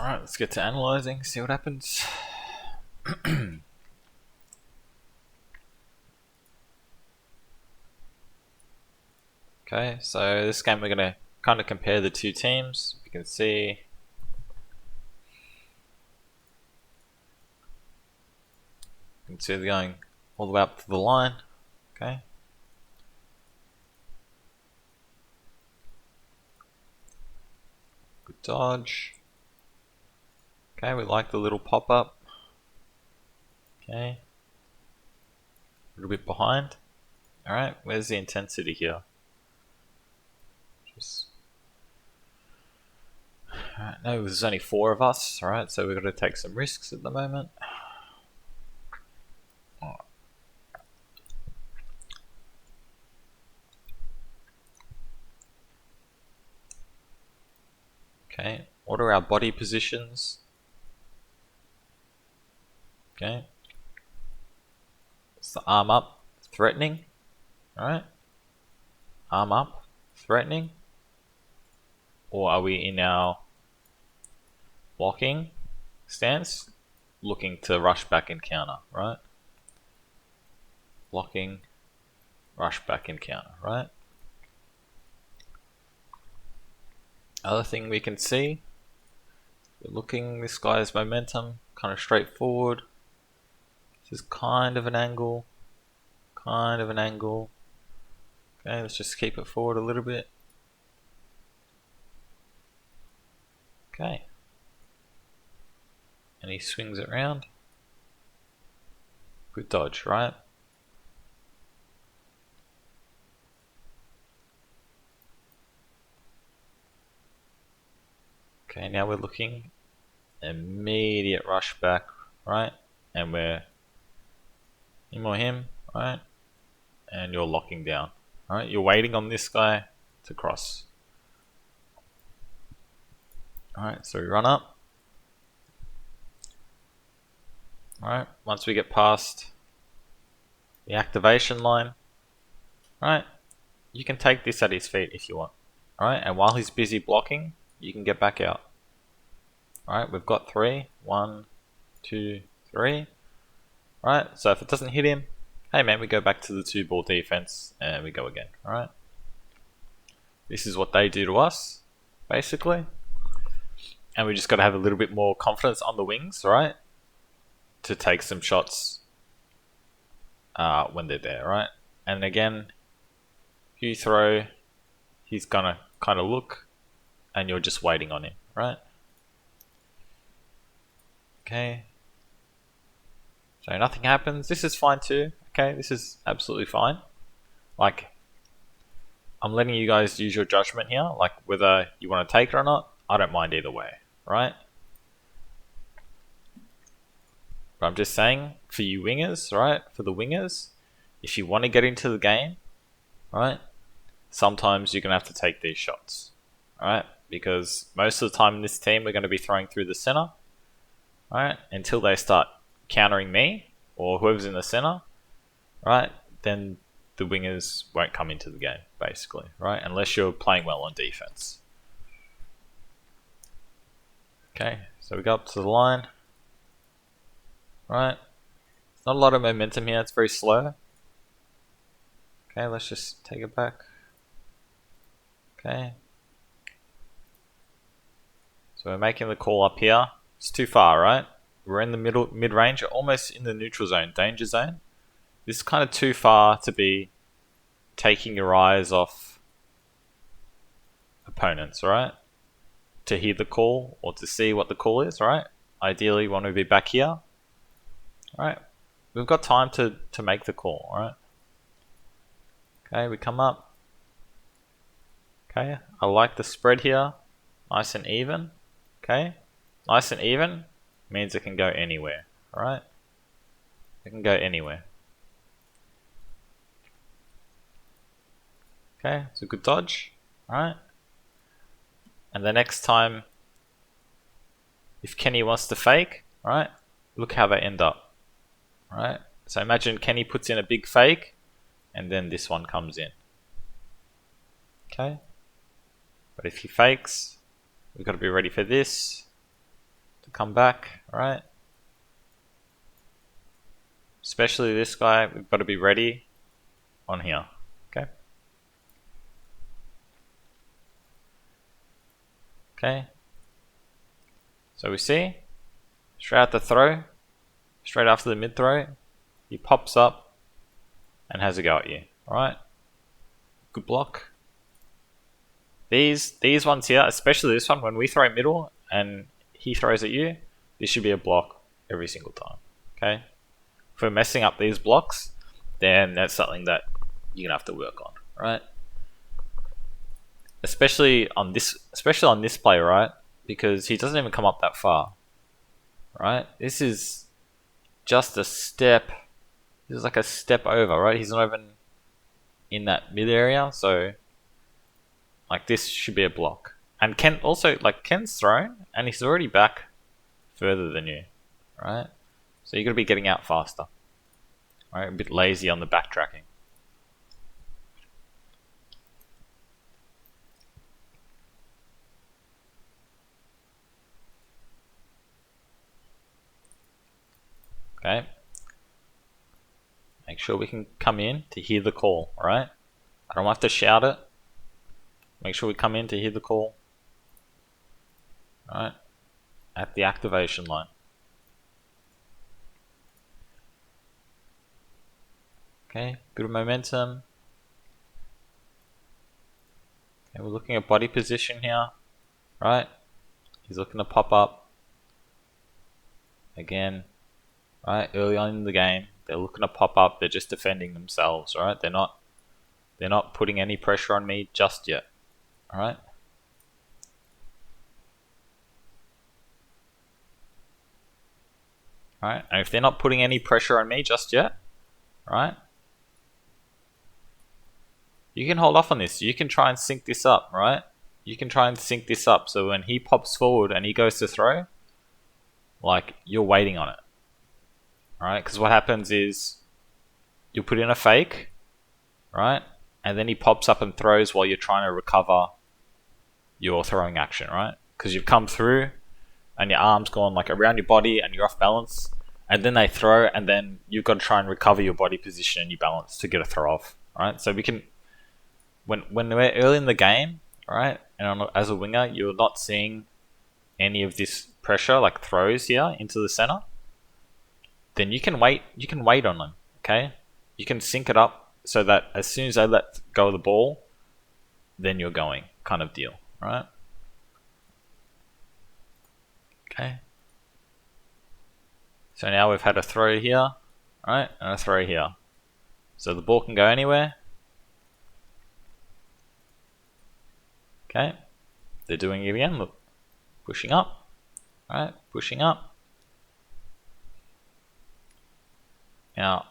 Alright, let's get to analysing, see what happens. Okay, so this game we're going to kind of compare the two teams. You can see they're going all the way up to the line. Okay. Good dodge. Okay, we like the little pop-up. Okay. A little bit behind. Alright, where's the intensity here? Alright, no, there's only 4 of us, alright, so we've got to take some risks at the moment. Okay, what are our body positions? Okay. It's the arm up, threatening. Alright. Arm up, threatening. Or are we in our blocking stance, looking to rush back and counter, right? Blocking, rush back and counter, right? Other thing we can see, we're looking, this guy's momentum, kind of straightforward. This is kind of an angle. Okay, let's just keep it forward a little bit. Okay. And he swings it around. Good dodge, right? Okay, now we're looking. Immediate rush back, right? And we're him or him, right? And you're locking down. Alright, you're waiting on this guy to cross. Alright, so we run up. Alright, once we get past the activation line, alright, you can take this at his feet if you want. Alright, and while he's busy blocking, you can get back out. Alright, we've got 3. 1, 2, 3. Alright, so if it doesn't hit him, hey man, we go back to the 2-ball defense and we go again. Alright. This is what they do to us, basically. And we just got to have a little bit more confidence on the wings, right? To take some shots when they're there, right? And again, if you throw, he's gonna kind of look and you're just waiting on him, right? Okay. So nothing happens. This is fine too. Okay, this is absolutely fine. Like, I'm letting you guys use your judgment here, like whether you want to take it or not. I don't mind either way, right? But I'm just saying, for you wingers, right? For the wingers, if you want to get into the game, right? Sometimes you're going to have to take these shots, right? Because most of the time in this team, we're going to be throwing through the center, right? Until they start countering me or whoever's in the center, right? Then the wingers won't come into the game, basically, right? Unless you're playing well on defense. Okay, so we go up to the line. Right. Not a lot of momentum here, it's very slow. Okay, let's just take it back. Okay. So we're making the call up here. It's too far, right? We're in the mid-range, almost in the neutral zone, danger zone. This is kind of too far to be taking your eyes off opponents, right? To hear the call or to see what the call is, right? Ideally, we want to be back here. Alright, we've got time to make the call, alright? Okay, we come up. Okay, I like the spread here. Nice and even. Okay, nice and even means it can go anywhere, alright? It can go anywhere. Okay, it's a good dodge, alright? And the next time, if Kenny wants to fake, alright, look how they end up. Right, so imagine Kenny puts in a big fake and then this one comes in. Okay, but if he fakes, we've got to be ready for this. come back, right? Especially this guy, we've got to be ready on here, okay? Okay. So we see, straight out the throw, straight after the mid throw, he pops up and has a go at you, alright? Good block. These ones here, especially this one, when we throw middle and he throws at you, this should be a block every single time, okay? If we're messing up these blocks, then that's something that you're gonna have to work on, right? Especially on this play, right? Because he doesn't even come up that far, right? This is just a step. This is like a step over, right? He's not even in that mid area, so like this should be a block. And Ken also, like, Ken's thrown and he's already back further than you, right? So you got to be getting out faster, right? A bit lazy on the backtracking. Okay. Make sure we can come in to hear the call, alright? I don't have to shout it. Make sure we come in to hear the call. Alright? At the activation line. Okay, bit of momentum. Okay, we're looking at body position here. Right? He's looking to pop up. Again. Right, early on in the game, they're looking to pop up, they're just defending themselves, right? They're not putting any pressure on me just yet. Alright? Alright, and if they're not putting any pressure on me just yet, right? You can hold off on this. You can try and sync this up, right? You can try and sync this up so when he pops forward and he goes to throw, like, you're waiting on it. Alright, because what happens is you'll put in a fake, right? And then he pops up and throws while you're trying to recover your throwing action, right? Because you've come through and your arm's gone like around your body and you're off balance, and then they throw and then you've got to try and recover your body position and your balance to get a throw off, right? So we can, when we're early in the game, right, and as a winger, you're not seeing any of this pressure like throws here into the center, then you can wait on them, okay? You can sync it up so that as soon as they let go of the ball, then you're going, kind of deal, right? Okay. So now we've had a throw here, right, and a throw here. So the ball can go anywhere. Okay. They're doing it again, look. Pushing up, right, pushing up. Now,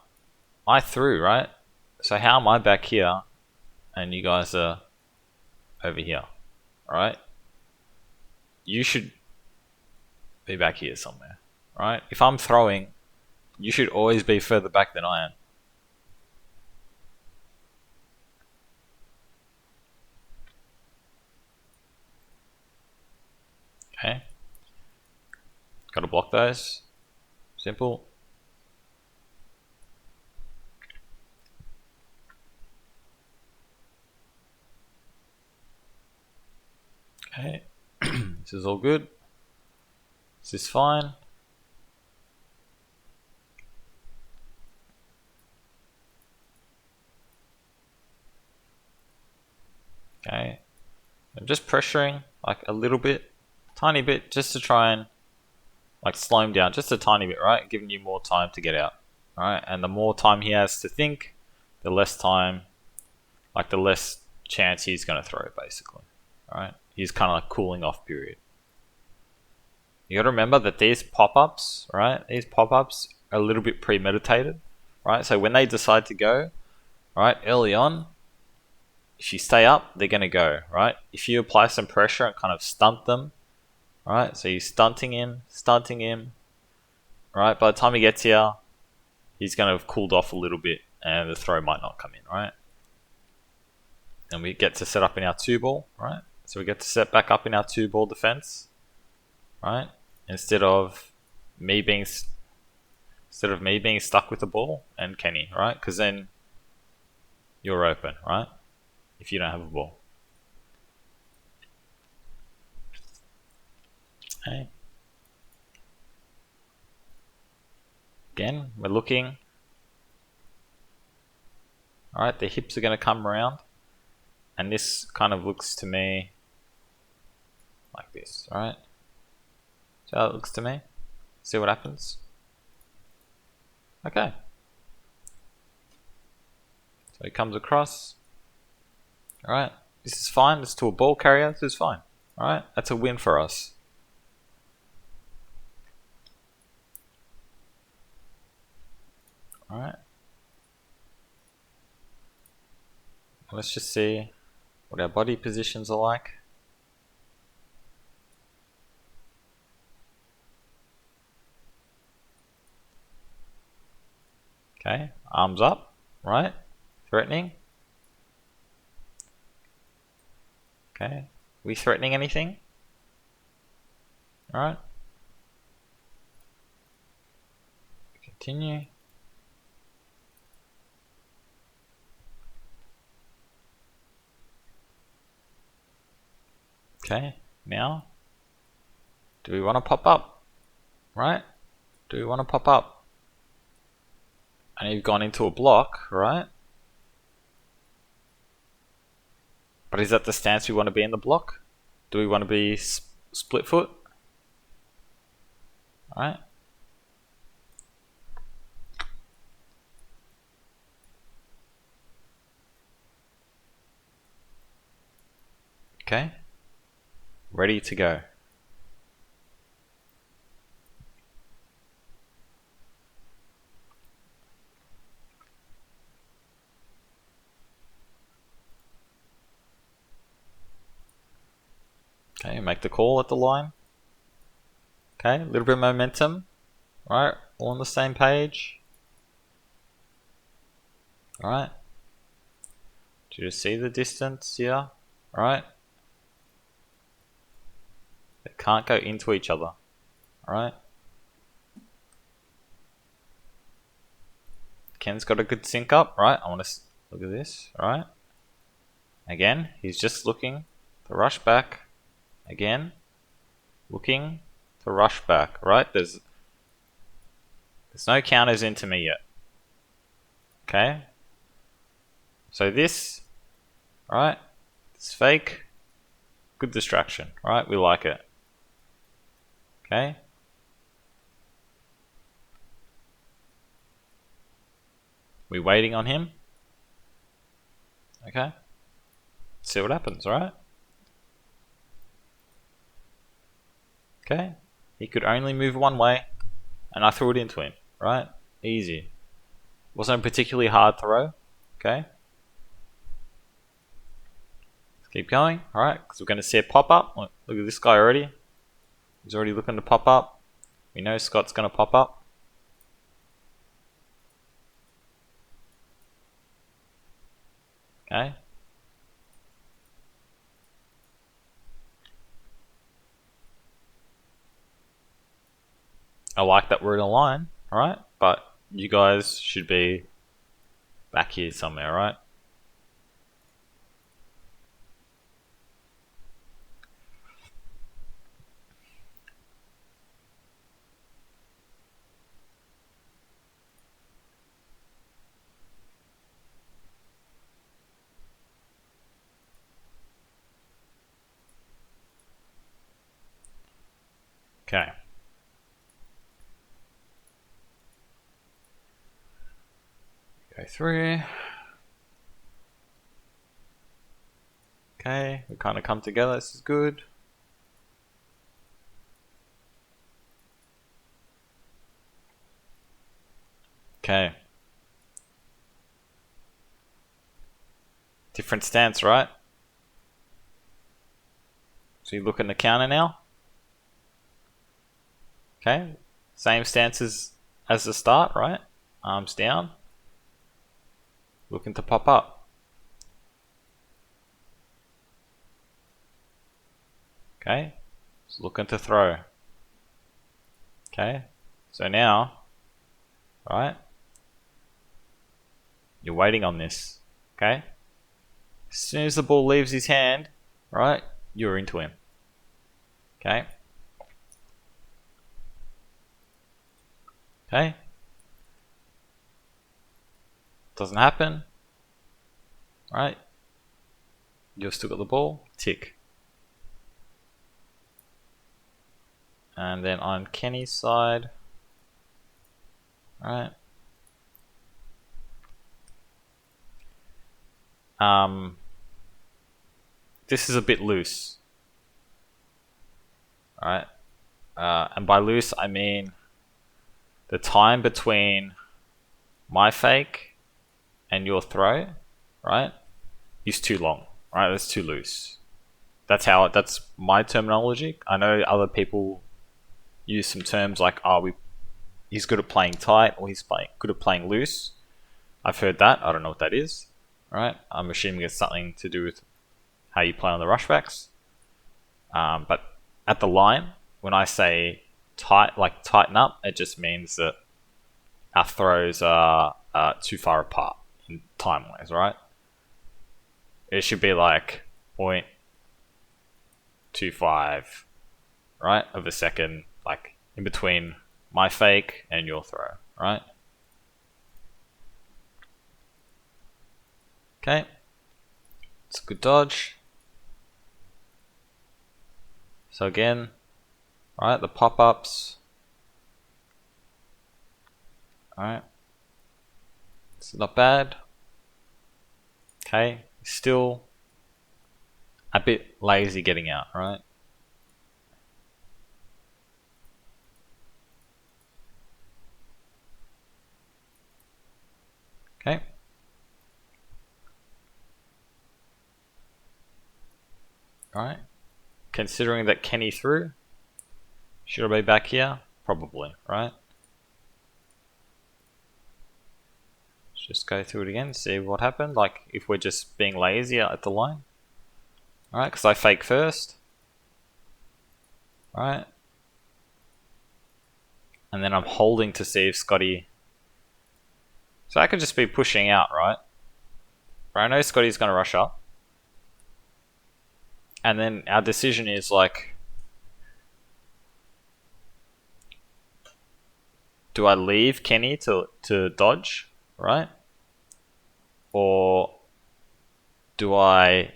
I threw, right? So how am I back here and you guys are over here, alright? You should be back here somewhere, right? If I'm throwing, you should always be further back than I am. Okay. Gotta block those. Simple. Okay, this is all good. This is fine. Okay, I'm just pressuring like a little bit, tiny bit, just to try and like slow him down, just a tiny bit, right? Giving you more time to get out, alright? And the more time he has to think, the less time, like the less chance he's going to throw, basically, alright? He's kind of like cooling off period. You got to remember that these pop-ups, right? These pop-ups are a little bit premeditated, right? So when they decide to go, right, early on, if you stay up, they're going to go, right? If you apply some pressure and kind of stunt them, right? So you're stunting him, right? By the time he gets here, he's going to have cooled off a little bit and the throw might not come in, right? And we get to set up in our 2-ball, right? So we get to set back up in our 2-ball defense, right? instead of me being stuck with the ball and Kenny, right? Because then you're open, right? If you don't have a ball. Okay. Again, we're looking. Alright, the hips are going to come around. And this kind of looks to me like this, alright? So how it looks to me. See what happens? Okay. So he comes across. Alright, this is fine. This is to a ball carrier. This is fine. Alright, that's a win for us. Alright. Let's just see what our body positions are like. Okay, arms up, right? Threatening. Okay, we threatening anything? Alright. Continue. Okay, now, do we want to pop up? Right? Do we want to pop up? And you've gone into a block, right? But is that the stance we want to be in the block? Do we want to be split foot? Alright. Okay. Ready to go. Okay, make the call at the line. Okay, a little bit of momentum. Alright, all on the same page. Alright. Do you see the distance here? Alright. They can't go into each other. Alright. Ken's got a good sync up. Right, I want to look at this. Alright. Again, he's just looking to rush back. Again, looking to rush back. Right, there's no counters into me yet. Okay. So this, alright, it's fake. Good distraction, right? We like it. Okay. We waiting on him. Okay. See what happens, right? Okay. He could only move one way, and I threw it into him, right? Easy. Wasn't a particularly hard throw. Okay. Let's keep going. Alright, because we're going to see a pop up. Look at this guy already. He's already looking to pop up. We know Scott's going to pop up. Okay. I like that we're in a line, alright? But you guys should be back here somewhere, right? Okay. Go through. Okay, we kind of come together. This is good. Okay. Different stance, right? So you look in the counter now. Okay. Same stances as the start, right? Arms down. Looking to pop up. Okay. Just looking to throw. Okay, so now, right, you're waiting on this. Okay, as soon as the ball leaves his hand, right, you're into him. Okay. Okay. Doesn't happen. Right. You've still got the ball. Tick. And then on Kenny's side, right. This is a bit loose. Right. And by loose, I mean the time between my fake and your throw, right, is too long. Right. That's too loose. That's my terminology. I know other people use some terms like, he's good at playing tight, or he's good at playing loose. I've heard that. I don't know what that is. Right? I'm assuming it's something to do with how you play on the rushbacks. But at the line, when I say tighten up, it just means that our throws are too far apart in time wise, right? It should be like 0.25, right, of a second, like in between my fake and your throw, right? Okay. It's a good dodge. So again, right, the pop-ups. Alright. It's not bad. Okay. Still a bit lazy getting out, right? Okay. Alright. Considering that Kenny threw, should I be back here? Probably, right? Let's just go through it again, see what happened. Like, if we're just being lazy at the line. Alright, because I fake first. Alright. And then I'm holding to see if Scotty... So I could just be pushing out, right? But I know Scotty's going to rush up. And then our decision is like, do I leave Kenny to dodge, right? Or do I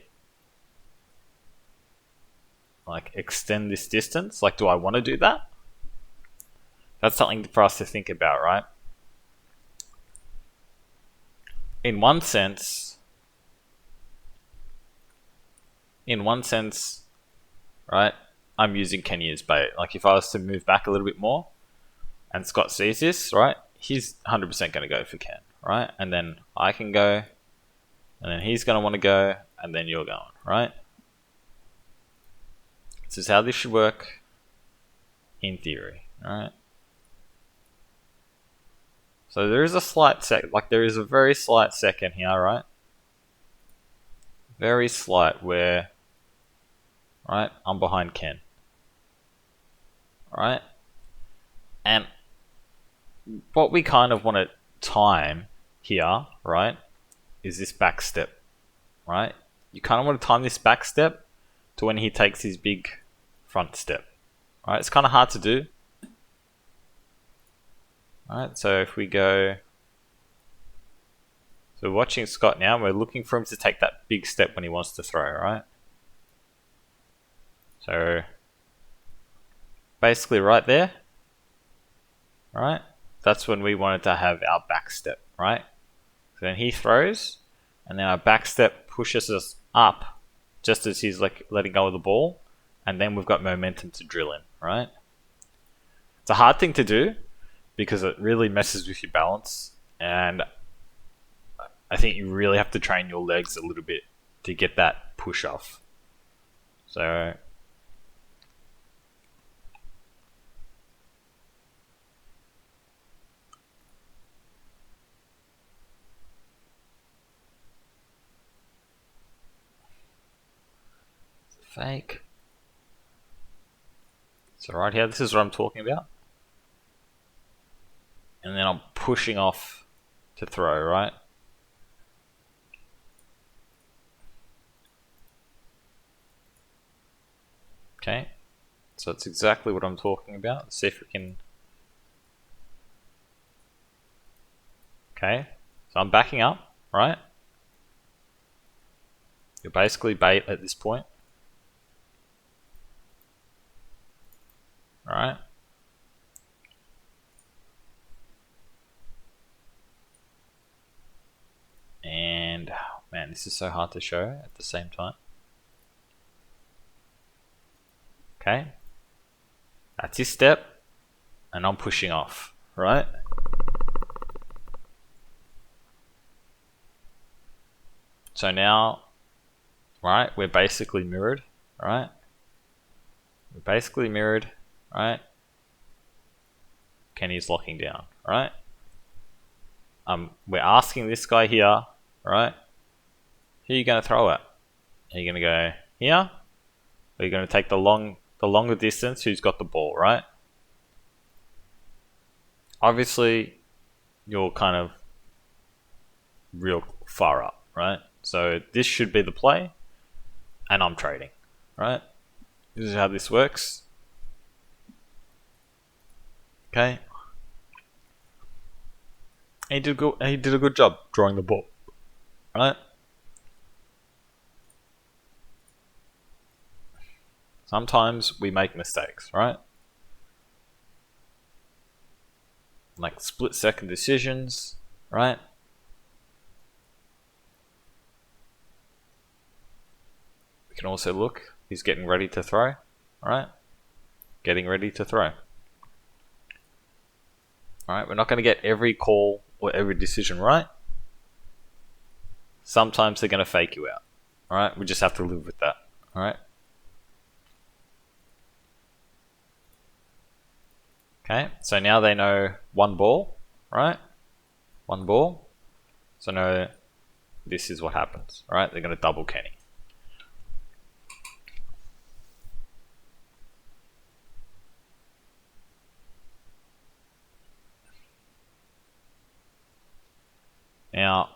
like extend this distance? Like, do I want to do that? That's something for us to think about, right? In one sense, right, I'm using Kenny as bait. Like, if I was to move back a little bit more and Scott sees this, right, he's 100% going to go for Ken, right? And then I can go, and then he's going to want to go, and then you're going, right? This is how this should work in theory, alright? So there is a slight there is a very slight second here, right? Very slight where, right, I'm behind Ken. Alright? And what we kind of want to time here, right, is this back step, right? You kind of want to time this back step to when he takes his big front step. Alright, it's kind of hard to do. Alright, so if we go... So we're watching Scott now, and we're looking for him to take that big step when he wants to throw, right? So basically right there, right? That's when we wanted to have our back step, right? So then he throws, and then our back step pushes us up just as he's like letting go of the ball, and then we've got momentum to drill in, right? It's a hard thing to do because it really messes with your balance, and I think you really have to train your legs a little bit to get that push off. So fake. So right here, this is what I'm talking about. and then I'm pushing off to throw, right? Okay, so that's exactly what I'm talking about. Let's see if we can... Okay, so I'm backing up, right? You're basically bait at this point. Alright. And, man, this is so hard to show at the same time. Okay. That's his step. And I'm pushing off, right? So now, right, we're basically mirrored, right? We're basically mirrored, right? Kenny's locking down, right? We're asking this guy here, right? Who are you going to throw at? Are you going to go here? Or are you going to take the longer distance who's got the ball, right? Obviously, you're kind of real far up, right? So this should be the play, and I'm trading, right? This is how this works. Okay. He did a good job drawing the ball, right? Sometimes we make mistakes, right? Like split-second decisions, right? We can also look, he's getting ready to throw, right? Getting ready to throw. Alright, we're not going to get every call or every decision right. Sometimes they're going to fake you out. Alright, we just have to live with that. Alright. Okay, so now they know one ball, right? One ball. So no, this is what happens, right? They're going to double Kenny. Now,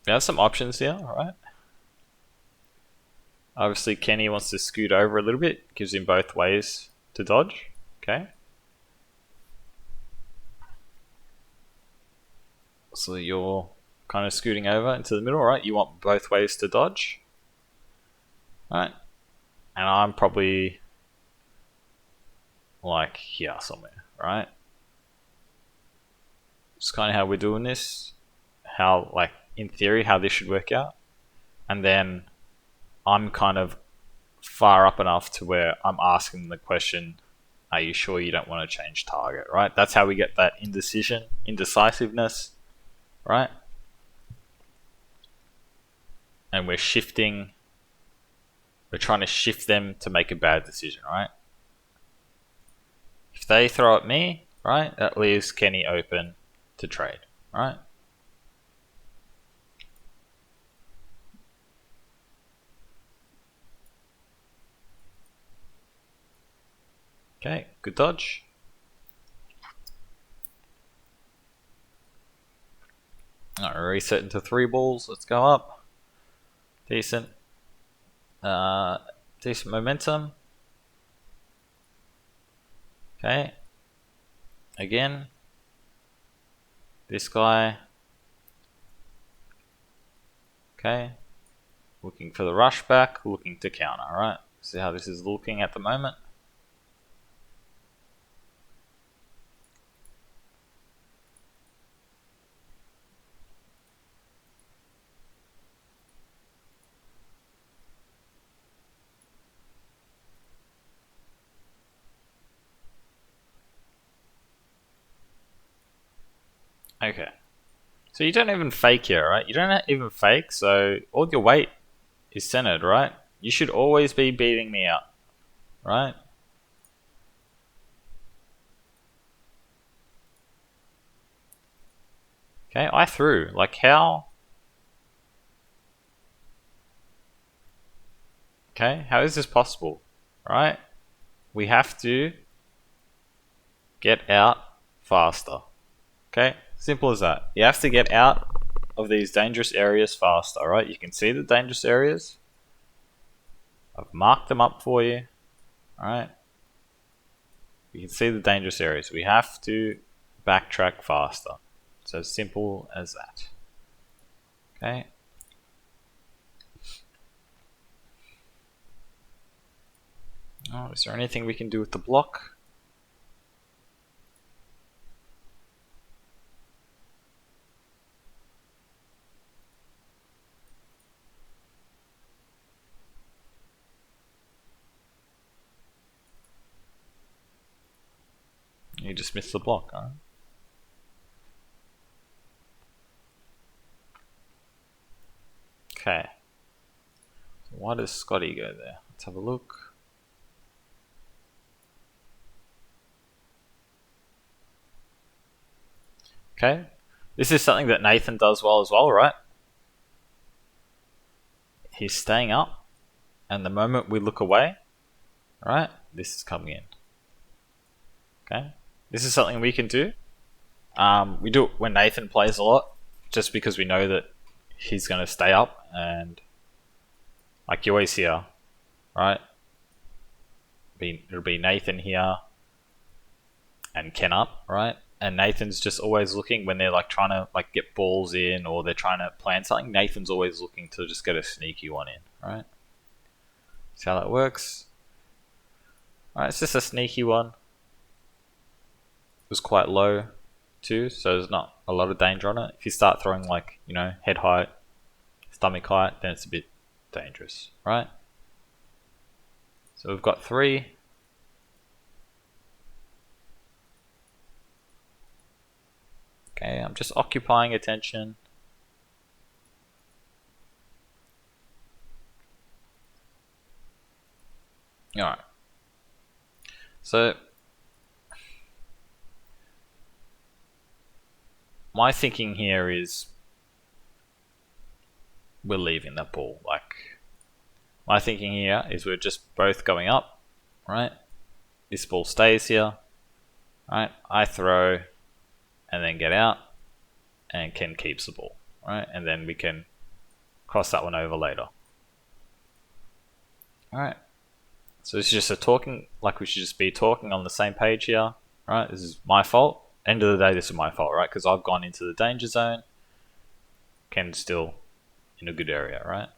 we have some options here, alright? Obviously, Kenny wants to scoot over a little bit, gives him both ways to dodge, okay? So you're kind of scooting over into the middle, right? You want both ways to dodge, right? And I'm probably like here somewhere, right? It's kind of how we're doing this. How, like, in theory, how this should work out. And then I'm kind of far up enough to where I'm asking the question, are you sure you don't want to change target, right? That's how we get that indecisiveness, right? And we're trying to shift them to make a bad decision, right? If they throw at me, right, that leaves Kenny open to trade, right? Okay, good dodge. Alright, reset into 3 balls. Let's go up. Decent. Decent momentum. Okay. Again. This guy. Okay. Looking for the rush back, looking to counter, right? See how this is looking at the moment. Okay. So you don't even fake here, right? You don't even fake, so all your weight is centered, right? You should always be beating me out, right? Okay, I threw. Like, how? Okay, how is this possible? Right? We have to get out faster. Okay, simple as that. You have to get out of these dangerous areas fast, alright? You can see the dangerous areas. I've marked them up for you, alright? You can see the dangerous areas. We have to backtrack faster. It's as simple as that. Okay. Oh, is there anything we can do with the block? You just missed the block, huh? Okay. So why does Scotty go there? Let's have a look. Okay. This is something that Nathan does well as well, right? He's staying up, and the moment we look away, right, this is coming in. Okay. This is something we can do. We do it when Nathan plays a lot, just because we know that he's going to stay up, and like you always hear, right? It'll be Nathan here and Ken up, right? And Nathan's just always looking when they're like trying to like get balls in or they're trying to plan something. Nathan's always looking to just get a sneaky one in, right? See how that works? Alright, it's just a sneaky one. It was quite low too, so there's not a lot of danger on it. If you start throwing like, you know, head height, stomach height, then it's a bit dangerous, right? So we've got 3. Okay, I'm just occupying attention. Alright. So my thinking here is we're leaving that ball. Like, my thinking here is we're just both going up, right? This ball stays here, right? I throw and then get out, and Ken keeps the ball, right? And then we can cross that one over later. Alright. So this is just a talking, like we should just be talking on the same page here, right? This is my fault. End of the day, this is my fault, right? Because I've gone into the danger zone. Ken's still in a good area, right?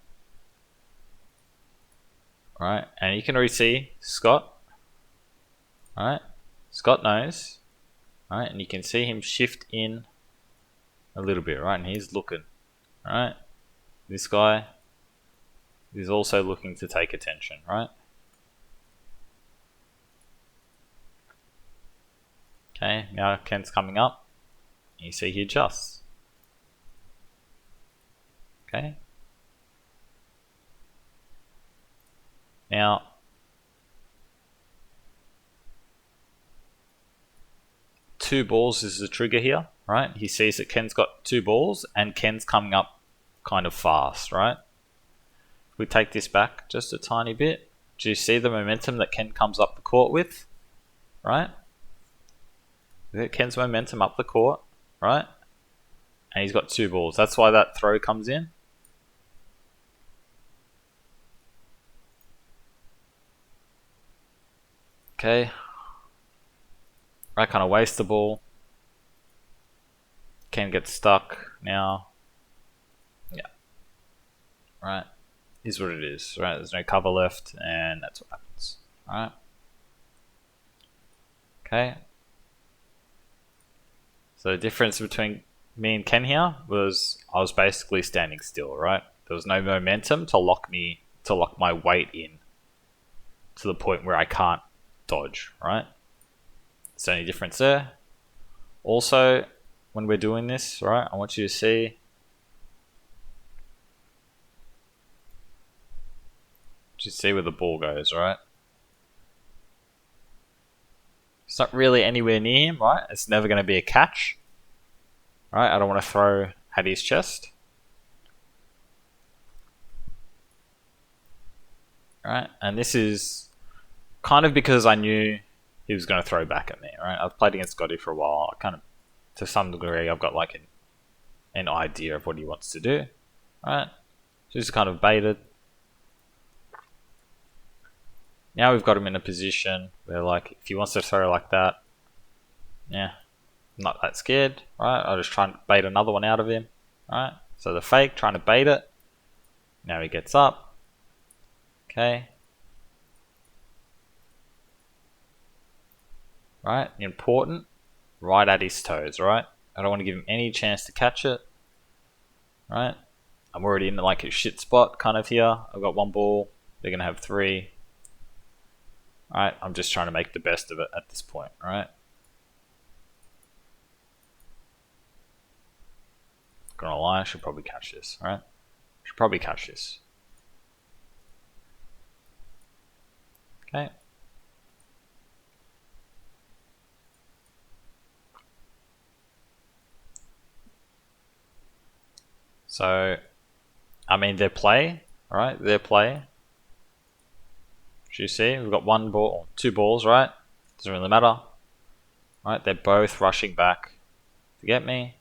Alright, and you can already see Scott. Alright, Scott knows. Alright, and you can see him shift in a little bit, right? And he's looking. Alright, this guy is also looking to take attention, right? Okay, now Ken's coming up. You see he adjusts. Okay. Now, two balls is the trigger here, right? He sees that Ken's got 2 balls and Ken's coming up kind of fast, right? If we take this back just a tiny bit, do you see the momentum that Ken comes up the court with, right? Ken's momentum up the court, right? And he's got 2 balls. That's why that throw comes in. Okay. Right, kind of waste the ball. Ken gets stuck now. Yeah. Right. Is what it is, right? There's no cover left, and that's what happens. Alright. Okay. So the difference between me and Ken here was I was basically standing still, right? There was no momentum to lock my weight in to the point where I can't dodge, right? It's the only difference there. Also, when we're doing this, right, I want you to see where the ball goes, right? It's not really anywhere near him, right? It's never going to be a catch, right? I don't want to throw at his chest, right? And this is kind of because I knew he was going to throw back at me, right? I've played against Scotty for a while. I kind of to some degree I've got like an idea of what he wants to do. Right? So just kind of baited. Now we've got him in a position where, like, if he wants to throw like that, yeah, not that scared, right? I'll just try and bait another one out of him, right? So the fake, trying to bait it. Now he gets up. Okay. Right, important. Right at his toes, right? I don't want to give him any chance to catch it. Right? I'm already in like a shit spot kind of here. I've got one ball. They're going to have three. Alright, I'm just trying to make the best of it at this point, right? Gonna lie, I should probably catch this, right? Should probably catch this. Okay. So, I mean, their play, alright? Their play. As you see, we've got one ball, two balls, right? Doesn't really matter. Right, they're both rushing back to get me.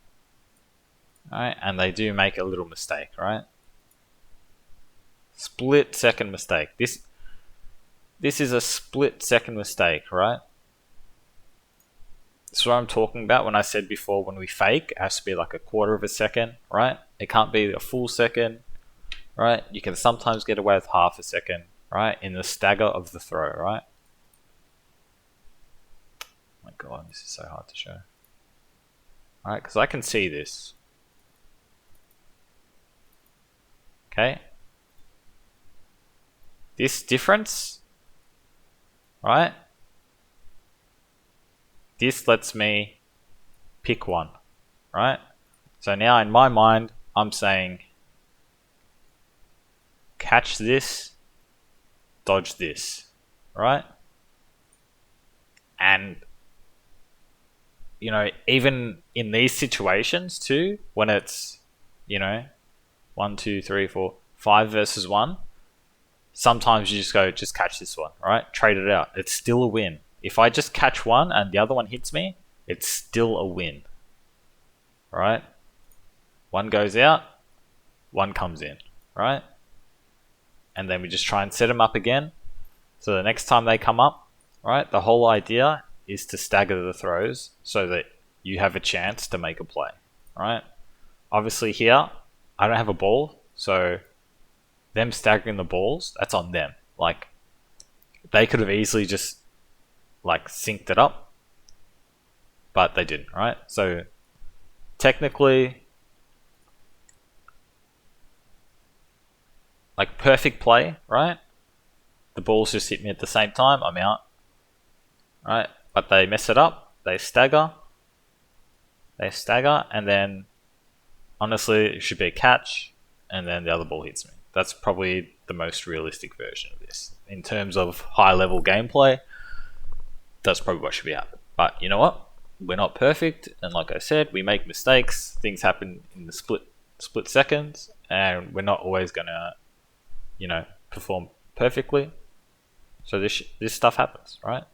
Alright, and they do make a little mistake, right? Split second mistake. This is a split second mistake, right? This is what I'm talking about when I said before, when we fake, it has to be like a quarter of a second, right? It can't be a full second, right? You can sometimes get away with half a second, right? In the stagger of the throw, right? Oh my god, this is so hard to show. Alright, because I can see this. Okay. This difference, right? This lets me pick one, right? So now in my mind, I'm saying catch this, dodge this, right? And, you know, even in these situations too, when it's, you know, 1, 2, 3, 4, 5 versus 1, sometimes you just go, just catch this one, right? Trade it out. It's still a win. If I just catch one and the other one hits me, it's still a win, right? One goes out, one comes in, right? And then we just try and set them up again. So the next time they come up, right, the whole idea is to stagger the throws so that you have a chance to make a play, right? Obviously here, I don't have a ball, so them staggering the balls, that's on them. Like, they could have easily just like synced it up, but they didn't, right? So technically, like perfect play, right? The balls just hit me at the same time, I'm out, right? But they mess it up, they stagger, and then honestly it should be a catch, and then the other ball hits me. That's probably the most realistic version of this. In terms of high level gameplay, that's probably what should be happening. But you know what? We're not perfect, and like I said, we make mistakes. Things happen in the split seconds, and we're not always gonna, you know, perform perfectly. So this stuff happens, right?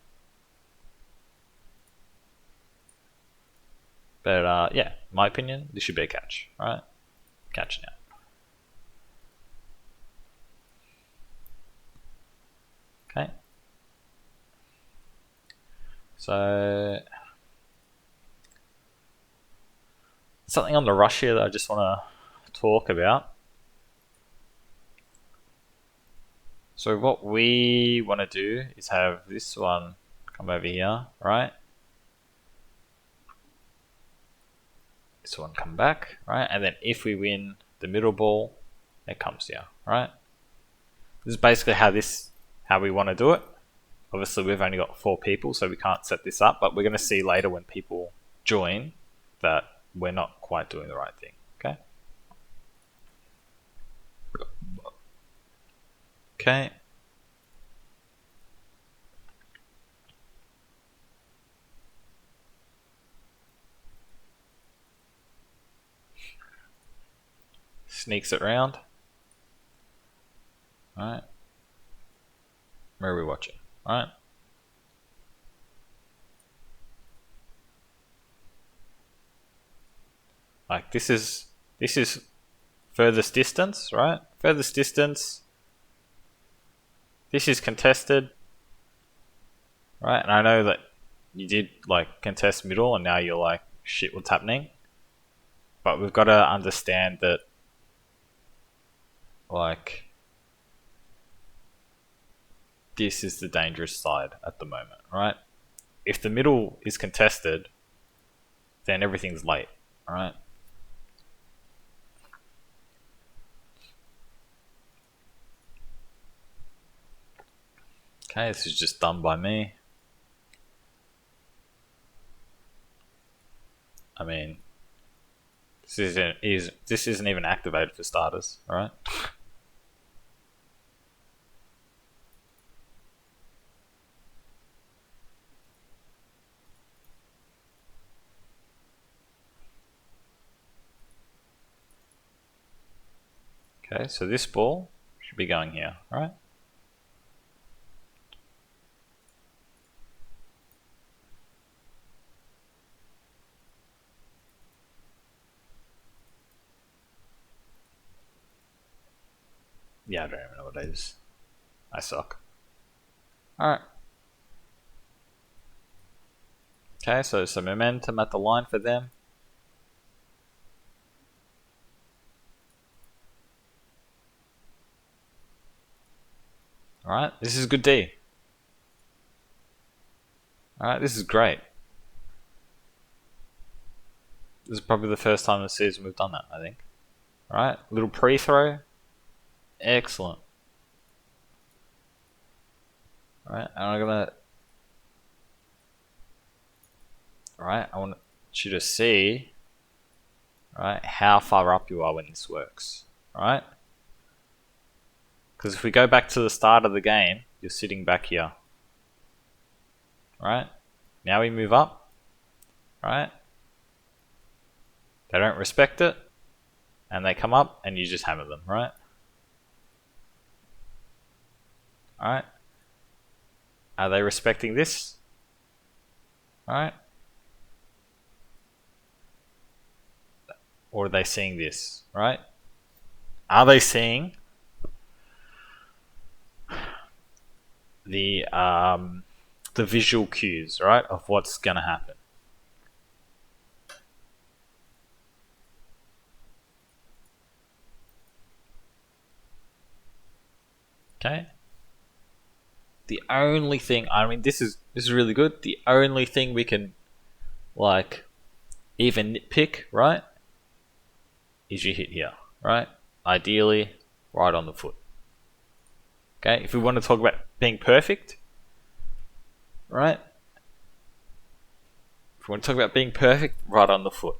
But yeah, in my opinion, this should be a catch, right? Catch now. Okay. So something on the rush here that I just want to talk about. So what we want to do is have this one come over here, right? This one come back, right? And then if we win the middle ball, it comes here, right? This is basically how we want to do it. Obviously, we've only got 4 people, so we can't set this up, but we're going to see later when people join that we're not quite doing the right thing, okay? Okay. Sneaks it round. Alright. Where are we watching? Alright. Like this is furthest distance, right? Furthest distance. This is contested, right? And I know that you did like contest middle, and now you're like, shit, what's happening? But we've got to understand that, like, this is the dangerous side at the moment, right? If the middle is contested, then everything's late, right? Okay, this is just done by me. I mean, this isn't even activated for starters, right? Okay, so this ball should be going here, right? Yeah, I don't even know what it is. I suck. Alright. Okay, so some momentum at the line for them. Alright, this is good D. Alright, this is great. This is probably the first time this season we've done that, I think. Alright, little pre-throw. Excellent. Alright, and I'm gonna... Alright, I want you to see, right, how far up you are when this works. Alright? Because if we go back to the start of the game, you're sitting back here. Right? Now we move up. Right? They don't respect it. And they come up and you just hammer them, right? Alright? Are they respecting this? Alright? Or are they seeing this? Right? Are they seeing the visual cues, right, of what's gonna happen? Okay. The only thing, I mean, this is really good. The only thing we can like even nitpick, right, is you hit here, right? Ideally, right on the foot. Okay, if we want to talk about being perfect, right? If we want to talk about being perfect, right on the foot.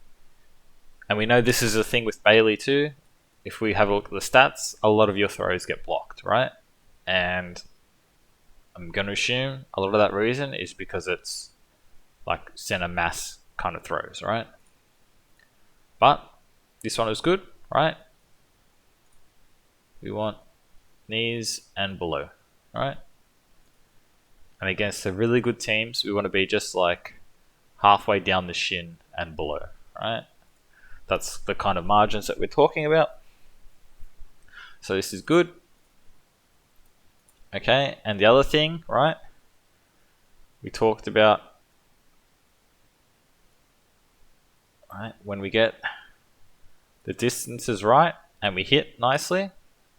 And we know this is a thing with Bailey too. If we have a look at the stats, a lot of your throws get blocked, right? And I'm going to assume a lot of that reason is because it's like center mass kind of throws, right? But this one is good, right? We want knees and below, right? And against the really good teams, we want to be just like halfway down the shin and below, right? That's the kind of margins that we're talking about. So this is good. Okay, and the other thing, right? We talked about, right, when we get the distances right and we hit nicely,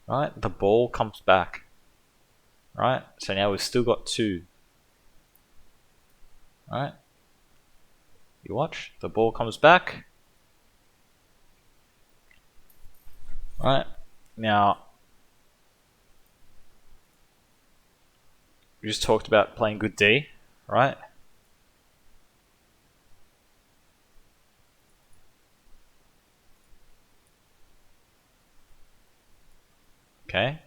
right, the ball comes back, right? So now we've still got two, right? You watch, the ball comes back, right? Now, we just talked about playing good D, right? Okay.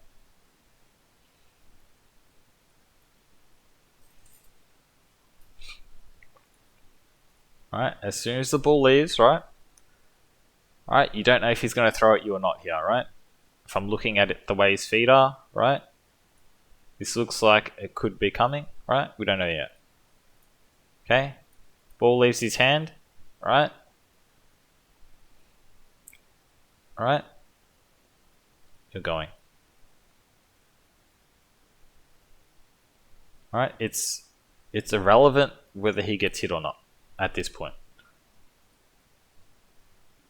Alright, as soon as the ball leaves, right? Alright, you don't know if he's going to throw at you or not here, right? If I'm looking at it the way his feet are, right? This looks like it could be coming, right? We don't know yet. Okay. Ball leaves his hand, right? Alright? You're going. Alright, it's irrelevant whether he gets hit or not at this point.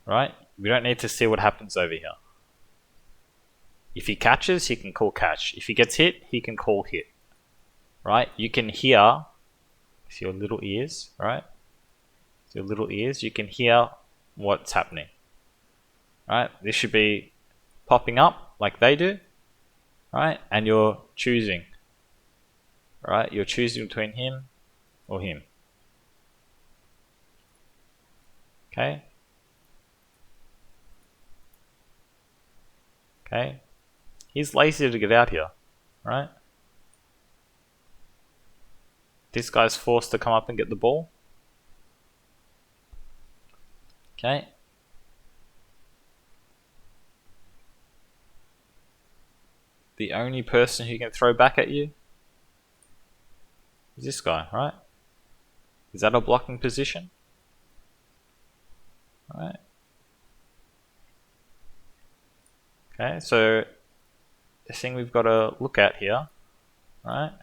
Right? We don't need to see what happens over here. If he catches, he can call catch. If he gets hit, he can call hit. Right? You can hear, see your little ears, right? See your little ears, you can hear what's happening. Right? This should be popping up like they do. Right? And you're choosing. Right? You're choosing between him or him. Okay? Okay? He's lazy to get out here. Right? This guy's forced to come up and get the ball. Okay? The only person who can throw back at you is this guy, right? Is that a blocking position? Right. Okay, so the thing we've got to look at here, right?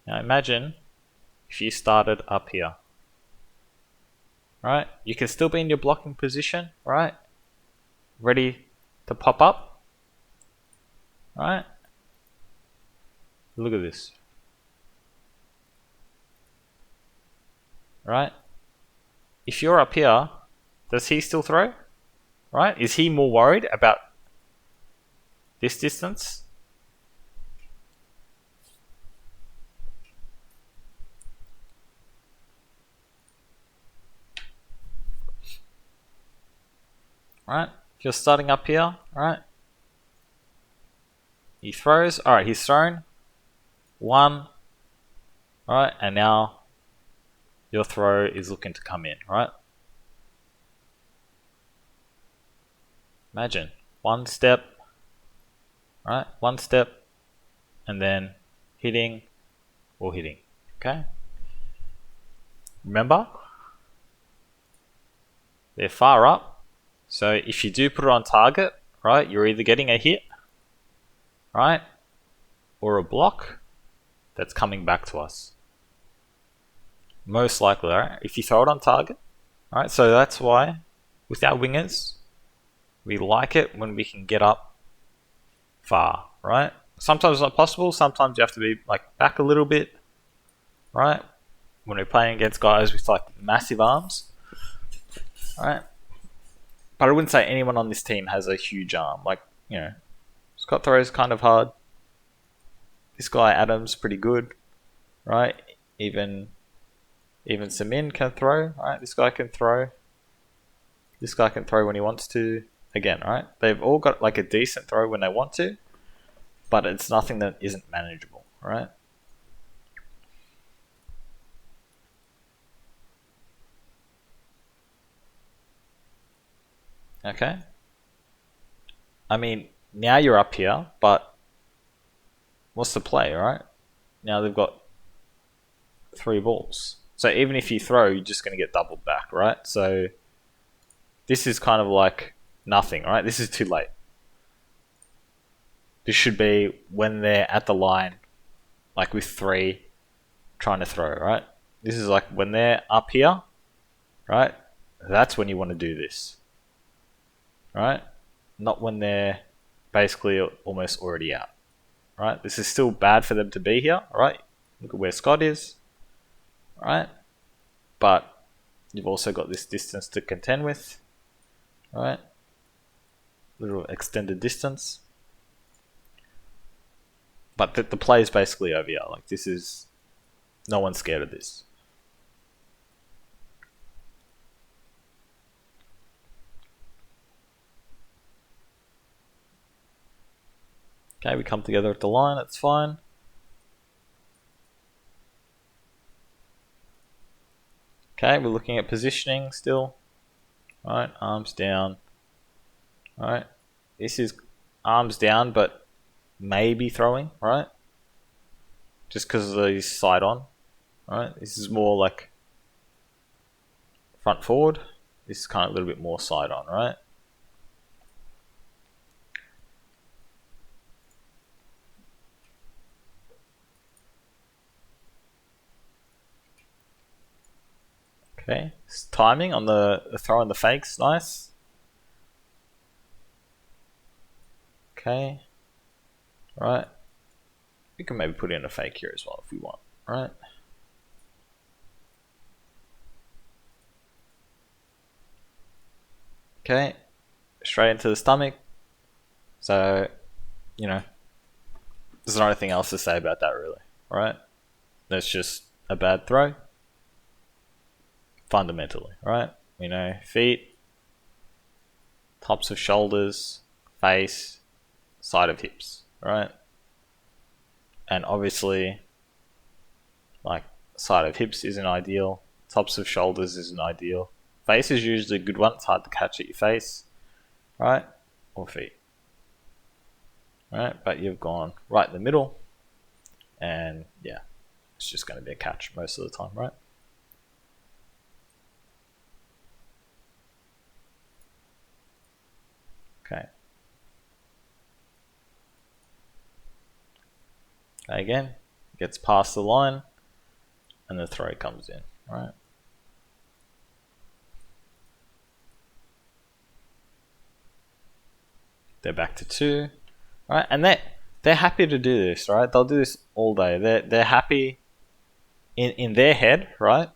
Now imagine if you started up here. Right? You can still be in your blocking position, right? Ready to pop up. Right? Look at this. Right? If you're up here, does he still throw? Right? Is he more worried about this distance? Right? If you're starting up here, right? He throws. Alright, he's thrown. One. Alright, and now your throw is looking to come in, right? Imagine. One step. Right? One step. And then hitting or hitting. Okay? Remember? They're far up. So if you do put it on target, right, you're either getting a hit, right, or a block that's coming back to us. Most likely, right? If you throw it on target, right? So that's why with our wingers, we like it when we can get up far, right? Sometimes it's not possible. Sometimes you have to be like back a little bit, right? When we're playing against guys with like massive arms, right? But I wouldn't say anyone on this team has a huge arm. Like, you know, Scott throws kind of hard. This guy Adams pretty good, right? Even Samin can throw, right? This guy can throw. This guy can throw when he wants to. Again, right? They've all got like a decent throw when they want to, but it's nothing that isn't manageable, right? Okay. I mean, now you're up here, but what's the play, right? Now they've got 3 balls. So even if you throw, you're just going to get doubled back, right? So this is kind of like nothing, right? This is too late. This should be when they're at the line, like with 3, trying to throw, right? This is like when they're up here, right? That's when you want to do this, right? Not when they're basically almost already out, right? This is still bad for them to be here, right? Look at where Scott is, right? But you've also got this distance to contend with, right? Little extended distance. But the play is basically over here. Like, this is... No one's scared of this. Okay, we come together at the line. That's fine. Okay, we're looking at positioning still. Alright, arms down. Alright, this is arms down, but maybe throwing, right? Just because of the side on. Alright, this is more like front forward. This is kind of a little bit more side on, right? Okay, timing on the throw and the fakes, nice. Okay, right. We can maybe put in a fake here as well if we want, right? Okay, straight into the stomach. So, you know, there's not anything else to say about that really, right? That's just a bad throw. Fundamentally, right? We know feet, tops of shoulders, face, side of hips, right? And obviously, like, side of hips isn't ideal, tops of shoulders isn't ideal. Face is usually a good one, it's hard to catch at your face, right? Or feet. Right, but you've gone right in the middle, and yeah, it's just going to be a catch most of the time, right? Okay. Again, gets past the line, and the throw comes in, right? They're back to 2, right? And they're happy to do this, right? They'll do this all day. They're happy in their head, right?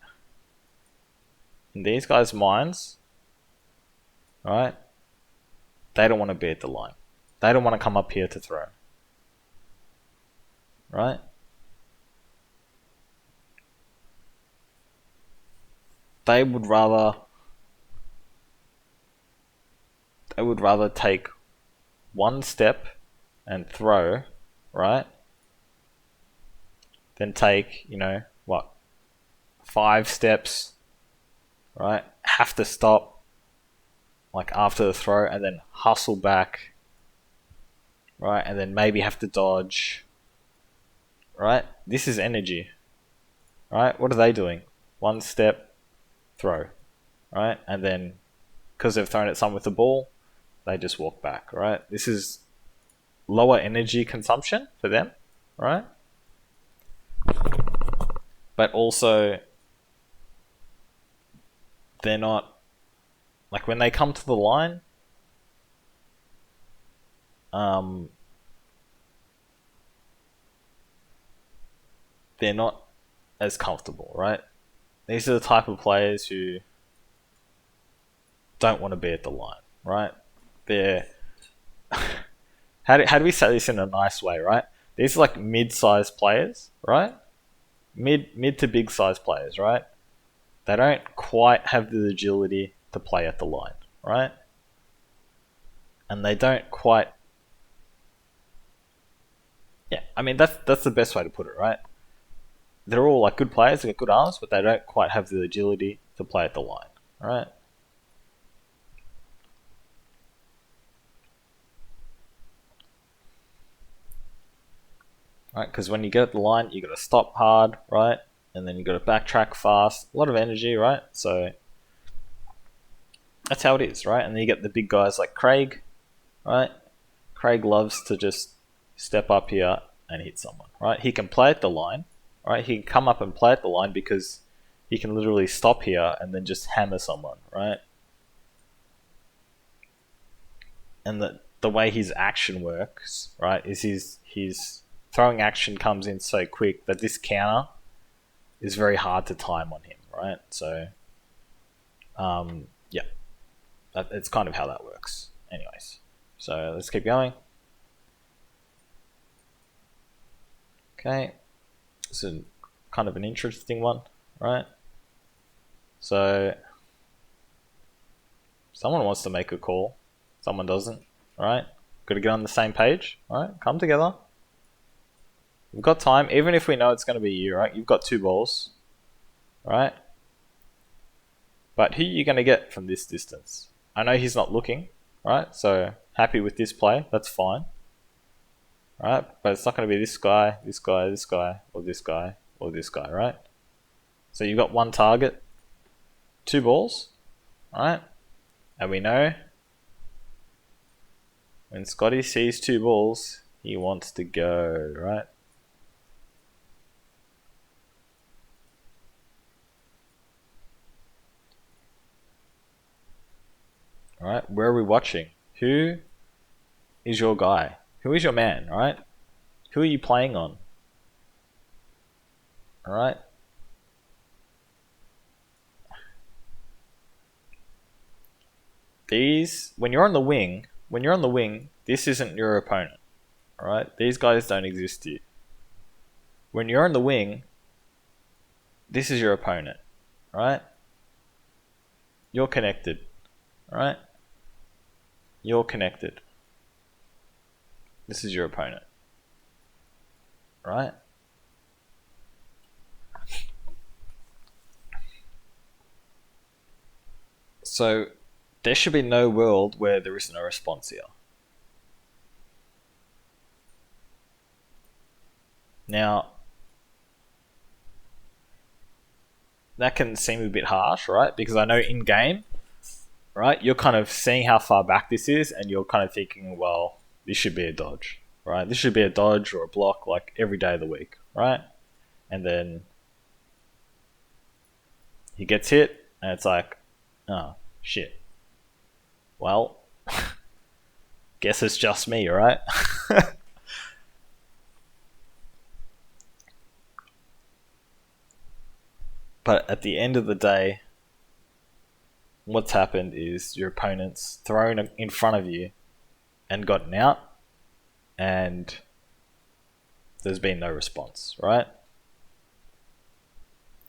In these guys' minds, right? They don't want to be at the line. They don't want to come up here to throw, right? They would rather take one step and throw, right? Then take, 5 steps, right? Have to stop, like, after the throw, and then hustle back, right? And then maybe have to dodge, right? This is energy, right? What are they doing? 1 step, throw, right? And then, because they've thrown at someone with the ball, they just walk back, right? This is lower energy consumption for them, right? But also, they're not, like, when they come to the line, they're not as comfortable, right? These are the type of players who don't want to be at the line, right? They're how do we say this in a nice way, right? These are like mid-sized players, right? Mid to big size players, right? They don't quite have the agility to play at the line, right? And they don't quite. Yeah, I mean that's the best way to put it, right? They're all like good players, they got good arms, but they don't quite have the agility to play at the line, right? Right, because when you get at the line, you got to stop hard, right? And then you got to backtrack fast. A lot of energy, right? So that's how it is, right? And then you get the big guys like Craig, right? Craig loves to just step up here and hit someone, right? He can play at the line, right? He can come up and play at the line because he can literally stop here and then just hammer someone, right? And the way his action works, right, is his throwing action comes in so quick that this counter is very hard to time on him, right? So, yeah, it's kind of how that works. Anyways, so let's keep going. Okay, this is kind of an interesting one, right? So, someone wants to make a call, someone doesn't, right? Got to get on the same page, right? Come together. We've got time, even if we know it's going to be you, right? You've got 2 balls, right? But who are you going to get from this distance? I know he's not looking, right? So happy with this play, that's fine. Right? But it's not going to be this guy, this guy, this guy, or this guy, or this guy, right? So you've got one target, 2 balls, right? And we know when Scotty sees 2 balls, he wants to go, right? Alright, where are we watching? Who is your guy? Who is your man, right? Who are you playing on? Alright? These, when you're on the wing, this isn't your opponent. Alright? These guys don't exist here. When you're on the wing, this is your opponent. Right? You're connected. Right? You're connected. This is your opponent. Right? So there should be no world where there isn't a response here. Now, that can seem a bit harsh, right? Because I know in game, right, you're kind of seeing how far back this is, and you're kind of thinking, well, this should be a dodge, right? This should be a dodge or a block like every day of the week, right? And then he gets hit, and it's like, oh, shit. Well, guess it's just me, right? But at the end of the day, what's happened is your opponent's thrown in front of you and gotten out, and there's been no response, right?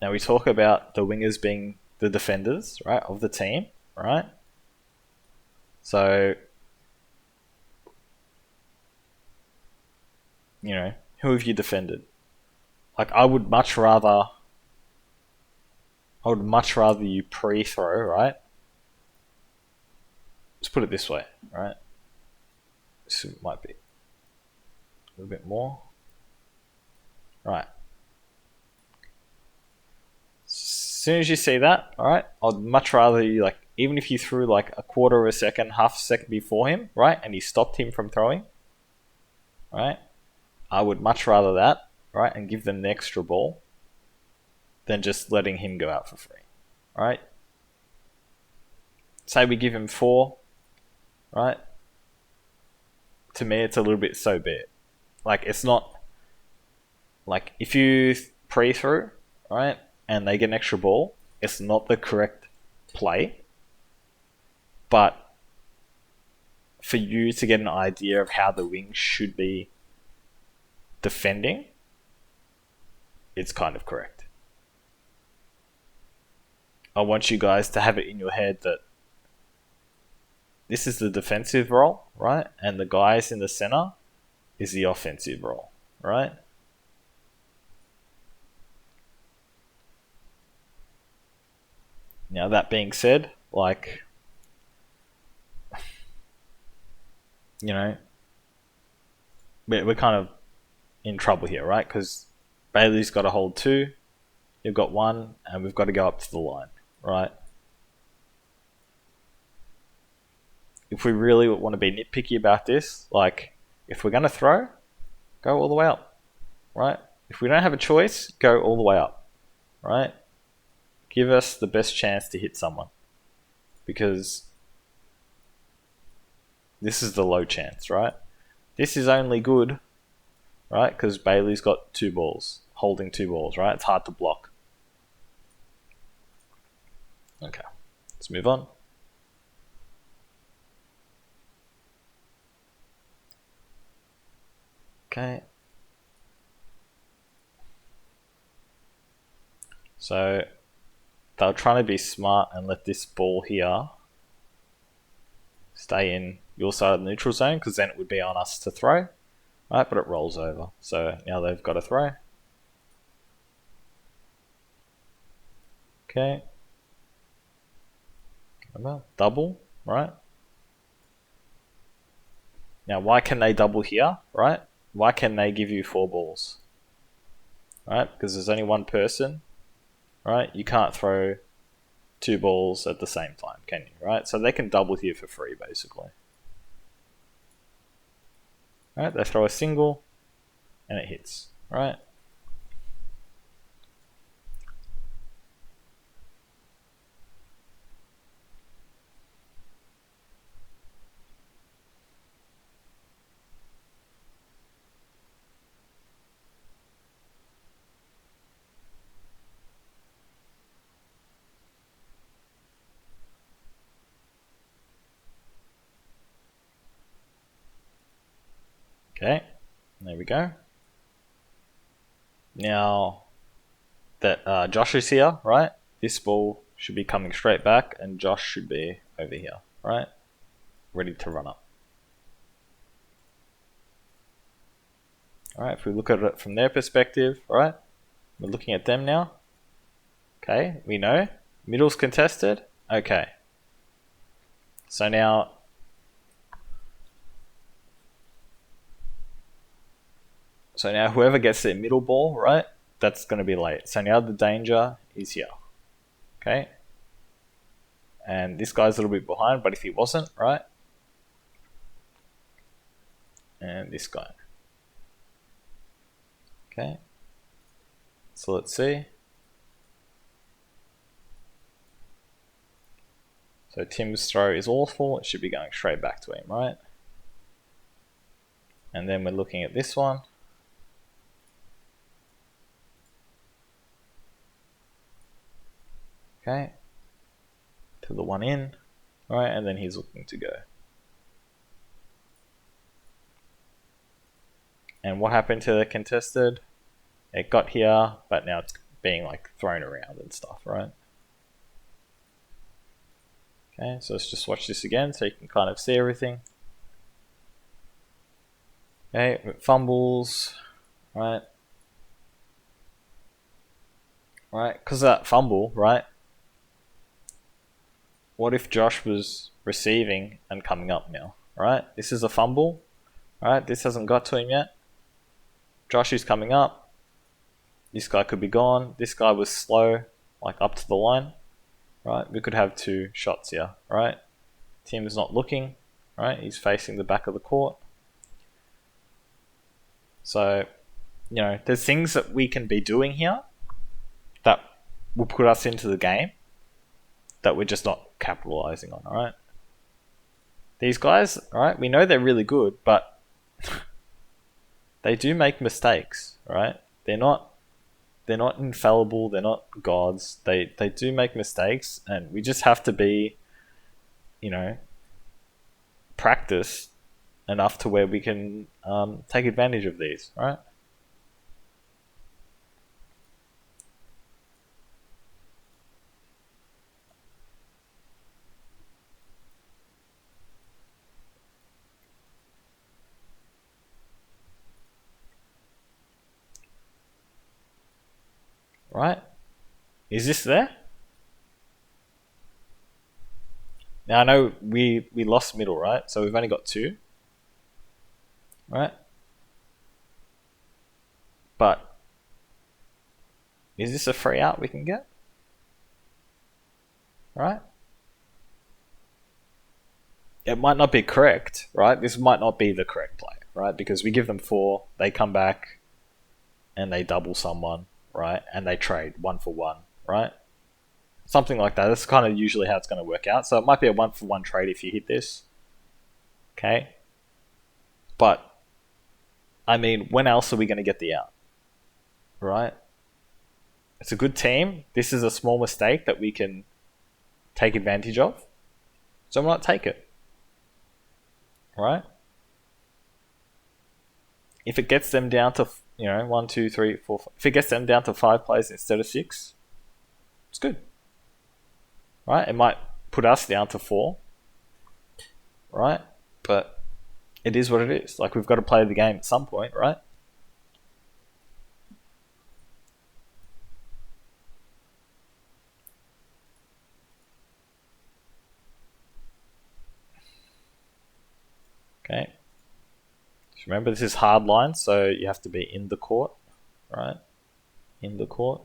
Now we talk about the wingers being the defenders, right, of the team, right? So, you know, who have you defended? Like, I would much rather you pre-throw, right? Let's put it this way, right? This might be a little bit more. Right. As soon as you see that, alright, I'd much rather you, like, even if you threw like a quarter of a second, half a second before him, right, and he stopped him from throwing, right, I would much rather that, right, and give them the extra ball than just letting him go out for free, right? Say we give him 4, right? To me, it's a little bit so be it. Like, it's not, like, if you pre-through, right, and they get an extra ball, it's not the correct play, but for you to get an idea of how the wing should be defending, it's kind of correct. I want you guys to have it in your head that this is the defensive role, right? And the guys in the center is the offensive role, right? Now, that being said, like, you know, we're kind of in trouble here, right? Because Bailey's got to hold 2, you've got 1, and we've got to go up to the line, right? If we really want to be nitpicky about this, like, if we're going to throw, go all the way up, right? If we don't have a choice, go all the way up, right? Give us the best chance to hit someone, because this is the low chance, right? This is only good, right? Because Bailey's got 2 balls, holding 2 balls, right? It's hard to block. Okay, let's move on. Okay. So they're trying to be smart and let this ball here stay in your side of the neutral zone, because then it would be on us to throw, right? But it rolls over. So now they've got to throw. Okay. Remember? Double, right? Now, why can they double here, right? Why can they give you 4 balls? Right? Because there's only one person, right? You can't throw two balls at the same time, can you? Right? So they can double here for free, basically. Right? They throw a single, and it hits. Right? Okay, there we go. Now that Josh is here, right? This ball should be coming straight back, and Josh should be over here, right? Ready to run up. Alright, if we look at it from their perspective, right? We're looking at them now. Okay, we know. Middle's contested. Okay. So now whoever gets their middle ball, right? That's going to be late. So now the danger is here. Okay. And this guy's a little bit behind, but if he wasn't, right? And this guy. Okay. So let's see. So Tim's throw is awful. It should be going straight back to him, right? And then we're looking at this one. Okay. To the one in. Right, and then he's looking to go. And what happened to the contested? It got here, but now it's being like thrown around and stuff, right? Okay, so let's just watch this again so you can kind of see everything. Okay, fumbles, right? Right, because of that fumble, right? What if Josh was receiving and coming up now, right? This is a fumble, right? This hasn't got to him yet. Josh is coming up. This guy could be gone. This guy was slow, like up to the line, right? We could have two shots here, right? Tim is not looking, right? He's facing the back of the court. So, you know, there's things that we can be doing here that will put us into the game that we're just not capitalizing on, alright? These guys, alright, we know they're really good, but they do make mistakes, right? They're not infallible, they're not gods. They do make mistakes, and we just have to be, you know, practice enough to where we can take advantage of these, right? Right? Is this there? Now I know we lost middle, right? So we've only got two. Right? But is this a free out we can get? Right? It might not be correct, right? This might not be the correct play, right? Because we give them 4, they come back and they double someone, right? And they trade 1 for 1, right? Something like that. That's kind of usually how it's going to work out. So it might be a 1 for 1 trade if you hit this. Okay? But, I mean, when else are we going to get the out? Right? It's a good team. This is a small mistake that we can take advantage of. So why not take it? Right? If it gets them down to, 1, 2, 3, 4, 5, if it gets them down to 5 players instead of 6, it's good. Right? It might put us down to 4. Right? But it is what it is. Like, we've got to play the game at some point, right? Okay. Just remember, this is hard line, so you have to be in the court, right? In the court.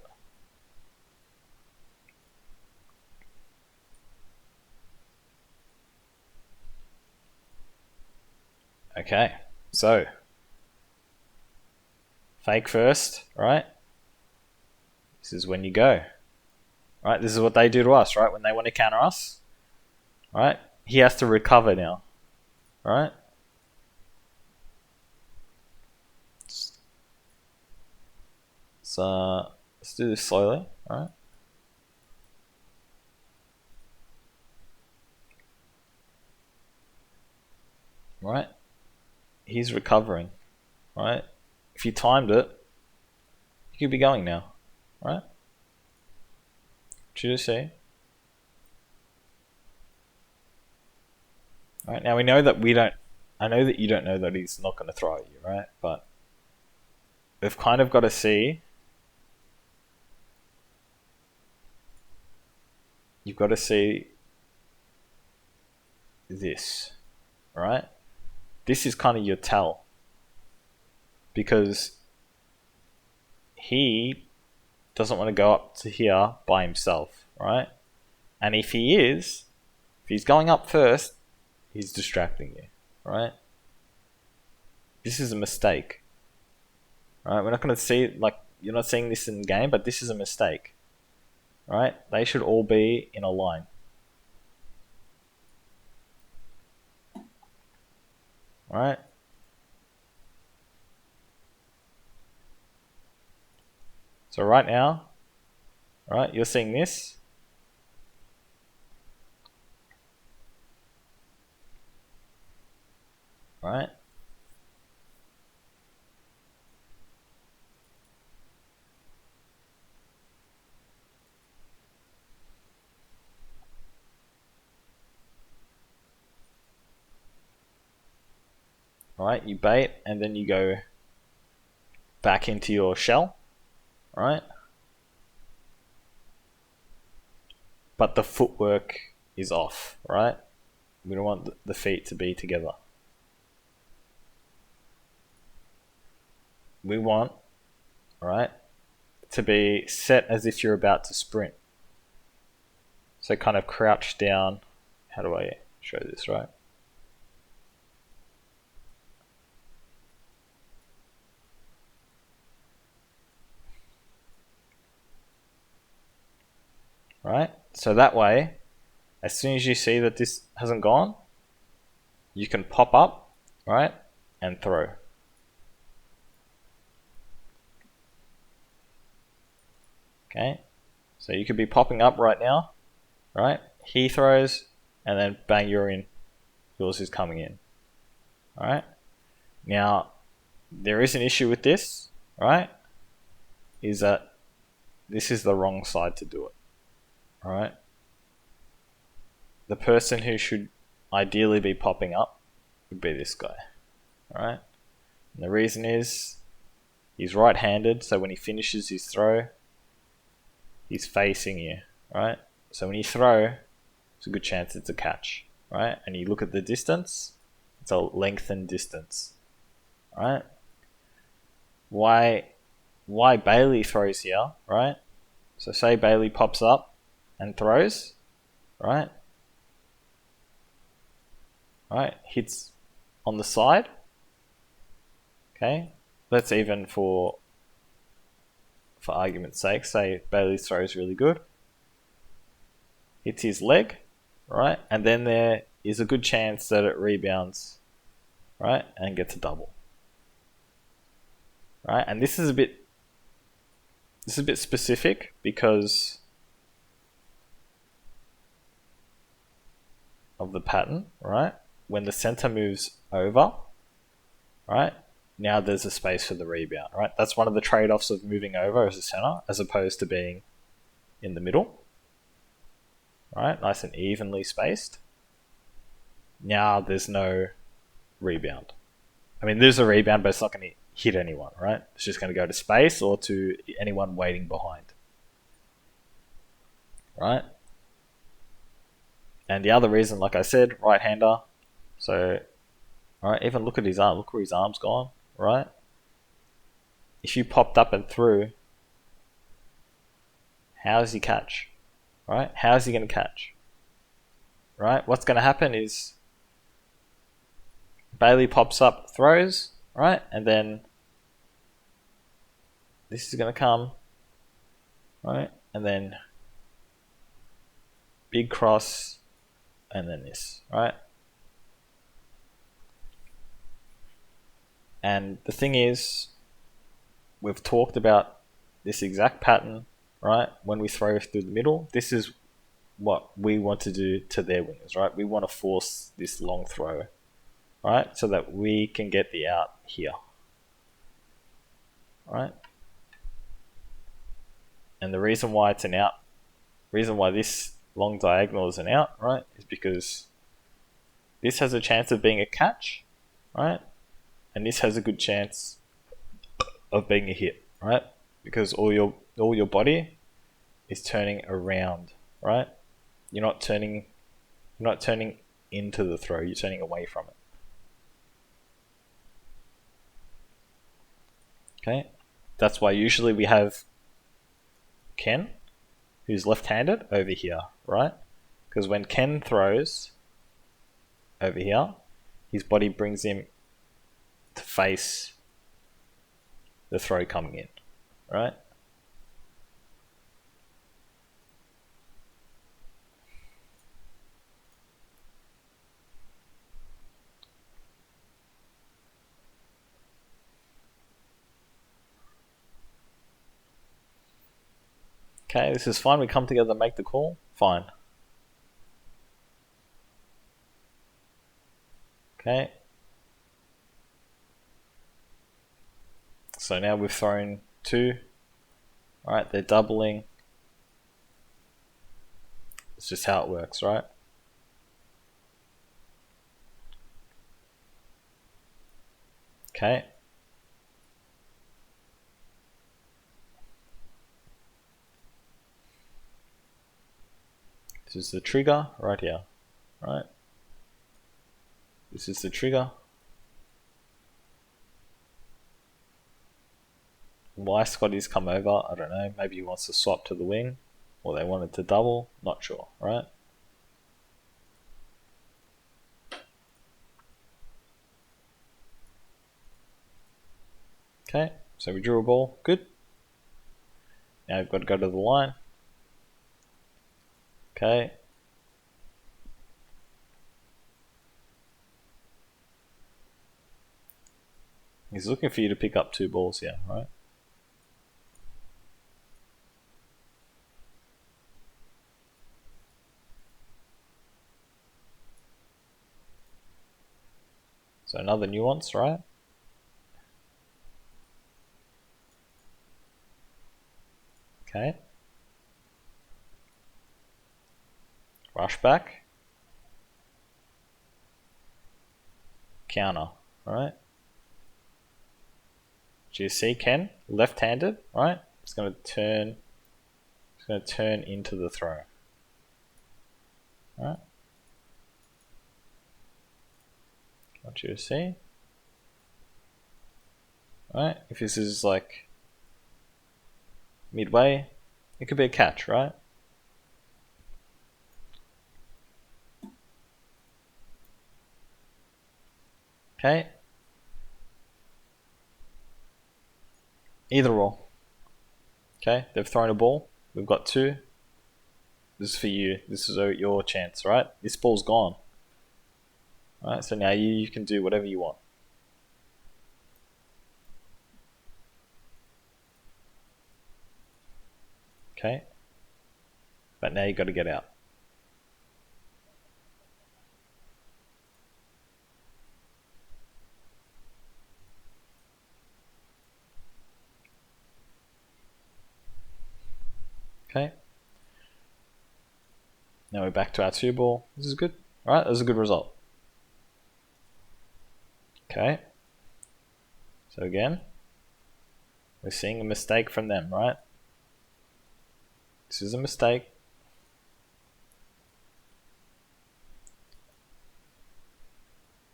Okay, so fake first, right? This is when you go. Right, this is what they do to us, right? When they want to counter us, right? He has to recover now, right? So let's do this slowly, right? Right? He's recovering, right? If you timed it, you could be going now, right? What you just see? Right, now we know that we don't, I know that you don't know that he's not going to throw at you, right? But we've kind of got to see, you've got to see this, right? This is kind of your tell, because he doesn't want to go up to here by himself, right? And if he's going up first, he's distracting you, right? This is a mistake, right? We're not going to see, like, you're not seeing this in game, but this is a mistake, right? They should all be in a line. Right? So right now, right, you're seeing this. Right? Right, you bait and then you go back into your shell, right? But the footwork is off, right? We don't want the feet to be together. We want, right, to be set as if you're about to sprint. So kind of crouch down. How do I show this, right? Right? So that way, as soon as you see that this hasn't gone, you can pop up, right, and throw. Okay? So you could be popping up right now, right? He throws, and then bang, you're in. Yours is coming in. Alright? Now, there is an issue with this, right? Is that this is the wrong side to do it. Alright? The person who should ideally be popping up would be this guy. Alright? And the reason is he's right-handed, so when he finishes his throw, he's facing you, right? So when you throw, it's a good chance it's a catch, right? And you look at the distance, it's a lengthened distance, right? Why Bailey throws here, right? So say Bailey pops up and throws, right? Right, hits on the side. Okay, let's even for argument's sake, say Bailey's throw is really good. Hits his leg, right? And then there is a good chance that it rebounds, right? And gets a double. Right? And this is a bit specific because of the pattern, right? When the center moves over, right? Now there's a space for the rebound, right? That's one of the trade-offs of moving over as a center as opposed to being in the middle, right? Nice and evenly spaced. Now there's no rebound. I mean, there's a rebound, but it's not going to hit anyone, right? It's just going to go to space or to anyone waiting behind, right? And the other reason, like I said, right-hander. So, all right, even look at his arm. Look where his arm's gone, right? If you popped up and threw, how does he catch, right? How is he going to catch, right? What's going to happen is Bailey pops up, throws, right? And then this is going to come, right? And then big cross, and then this, right? And the thing is, we've talked about this exact pattern, right? When we throw through the middle, this is what we want to do to their wingers, right? We want to force this long throw, right? So that we can get the out here, right? And the reason why it's an out, reason why this long diagonal is an out, right, is because this has a chance of being a catch, right? And this has a good chance of being a hit, right? Because all your body is turning around, right? You're not turning into the throw, you're turning away from it. Okay? That's why usually we have Ken, who's left-handed, over here, right? Because when Ken throws over here, his body brings him to face the throw coming in, right? Okay, this is fine. We come together, make the call. Fine. Okay. So now we've thrown 2. Alright, they're doubling. It's just how it works, right? Okay. This is the trigger right here, right? This is the trigger. Why Scotty's come over, I don't know. Maybe he wants to swap to the wing, or they wanted to double, not sure, right? Okay, so we drew a ball, good. Now we've got to go to the line. Okay. He's looking for you to pick up 2 balls here, right? So another nuance, right? Okay. Rush back. Counter, right? Do you see Ken? Left-handed, right? It's going to turn into the throw. Right? Want you to see. Right? If this is like midway, it could be a catch, right? Okay. Either or. Okay, they've thrown a ball. We've got 2. This is for you. This is your chance, right? This ball's gone. Alright, so now you can do whatever you want. Okay. But now you got to get out. Okay. Now we're back to our 2 ball. This is good. Alright, that was a good result. Okay. So again, we're seeing a mistake from them, right? This is a mistake.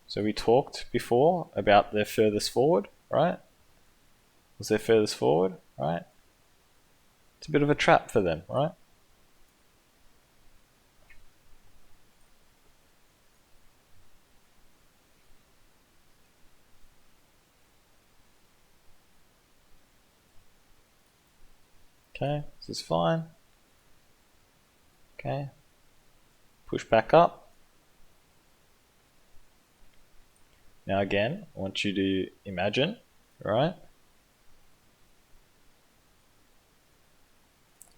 So we talked before about their furthest forward, right? Was their furthest forward, right? It's a bit of a trap for them, right? Okay, this is fine. Okay, push back up. Now again, I want you to imagine, right?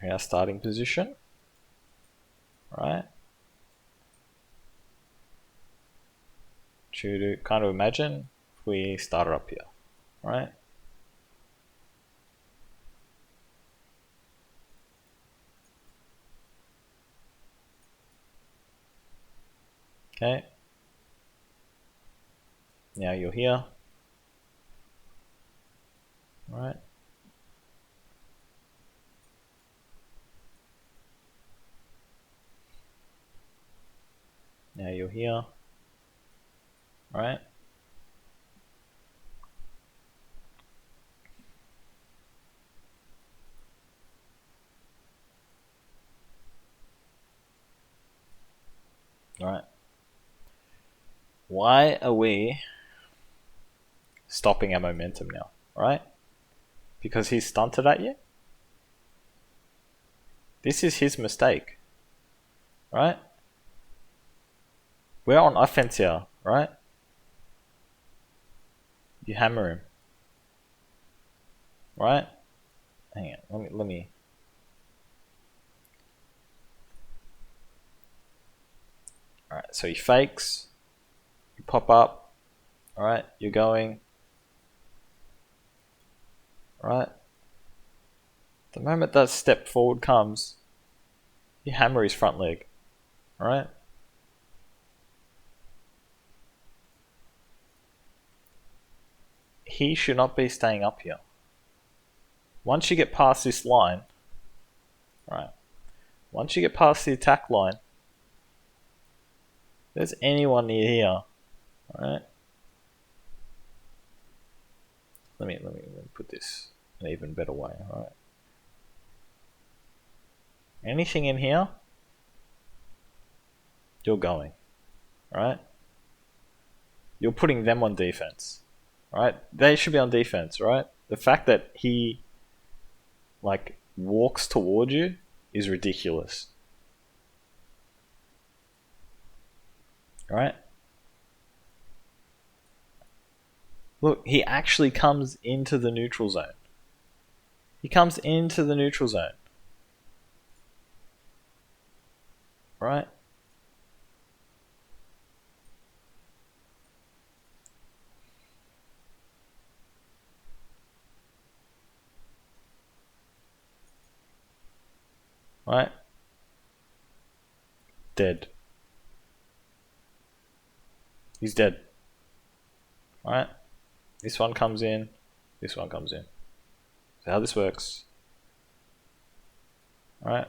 Our starting position, right? To kind of imagine if we started up here, right? Okay. Now you're here, right? Now you're here, right? Right. Why are we stopping our momentum now, right? Because he's stunted at you? This is his mistake, right? We're on offense here, right? You hammer him, right? Hang on, let me. Alright, so he fakes, you pop up, alright, you're going, alright? The moment that step forward comes, you hammer his front leg, alright? He should not be staying up here. Once you get past this line, right? Once you get past the attack line, if there's anyone near here, alright? Let me put this in an even better way, alright? Anything in here, you're going, right? You're putting them on defense, right? They should be on defense, right? The fact that he like walks toward you is ridiculous, right? Look, he actually comes into the neutral zone. He comes into the neutral zone, right? Right? Dead. He's dead. Right? This one comes in. This one comes in. So how this works. Alright?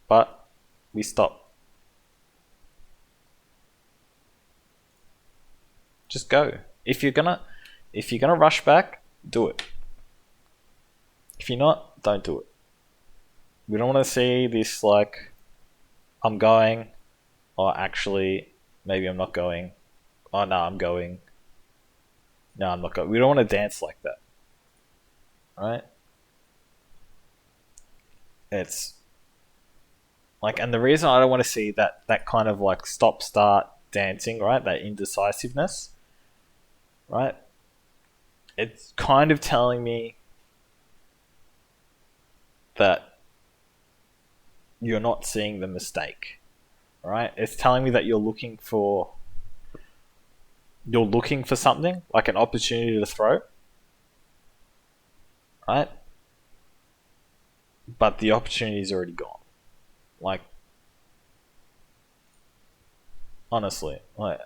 But we stop. Just go. If you're gonna rush back, do it. If you're not, don't do it. We don't want to see this like, I'm going, or actually, maybe I'm not going. Oh no, I'm going. No, I'm not going. We don't want to dance like that. Right? It's like, and the reason I don't want to see that kind of like stop start dancing, right? That indecisiveness, right? It's kind of telling me that you're not seeing the mistake, right? It's telling me that you're looking for something like an opportunity to throw, right? But the opportunity is already gone. Like, honestly, like,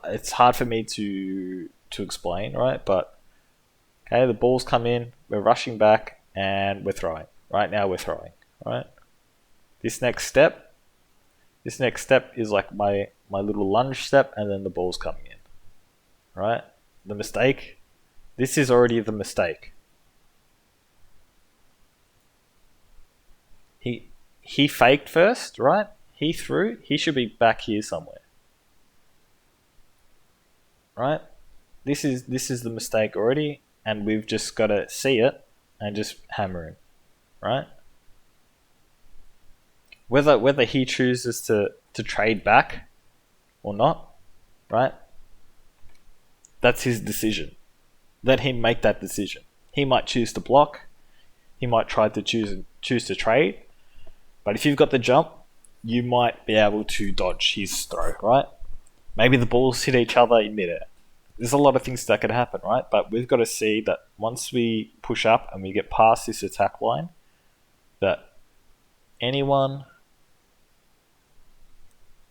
it's hard for me to explain, right? But okay, the balls come in, we're rushing back, and we're throwing. Right now, we're throwing. Right. This next step is like my little lunge step, and then the ball's coming in. Right. The mistake. This is already the mistake. He faked first, right? He threw. He should be back here somewhere. Right? This is the mistake already, and we've just got to see it and just hammer him. right? Whether he chooses to trade back or not, right? That's his decision. Let him make that decision. He might choose to block. He might try to choose to trade. But if you've got the jump, you might be able to dodge his throw, right? Maybe the balls hit each other in midair. There's a lot of things that could happen, right? But we've got to see that once we push up and we get past this attack line, that anyone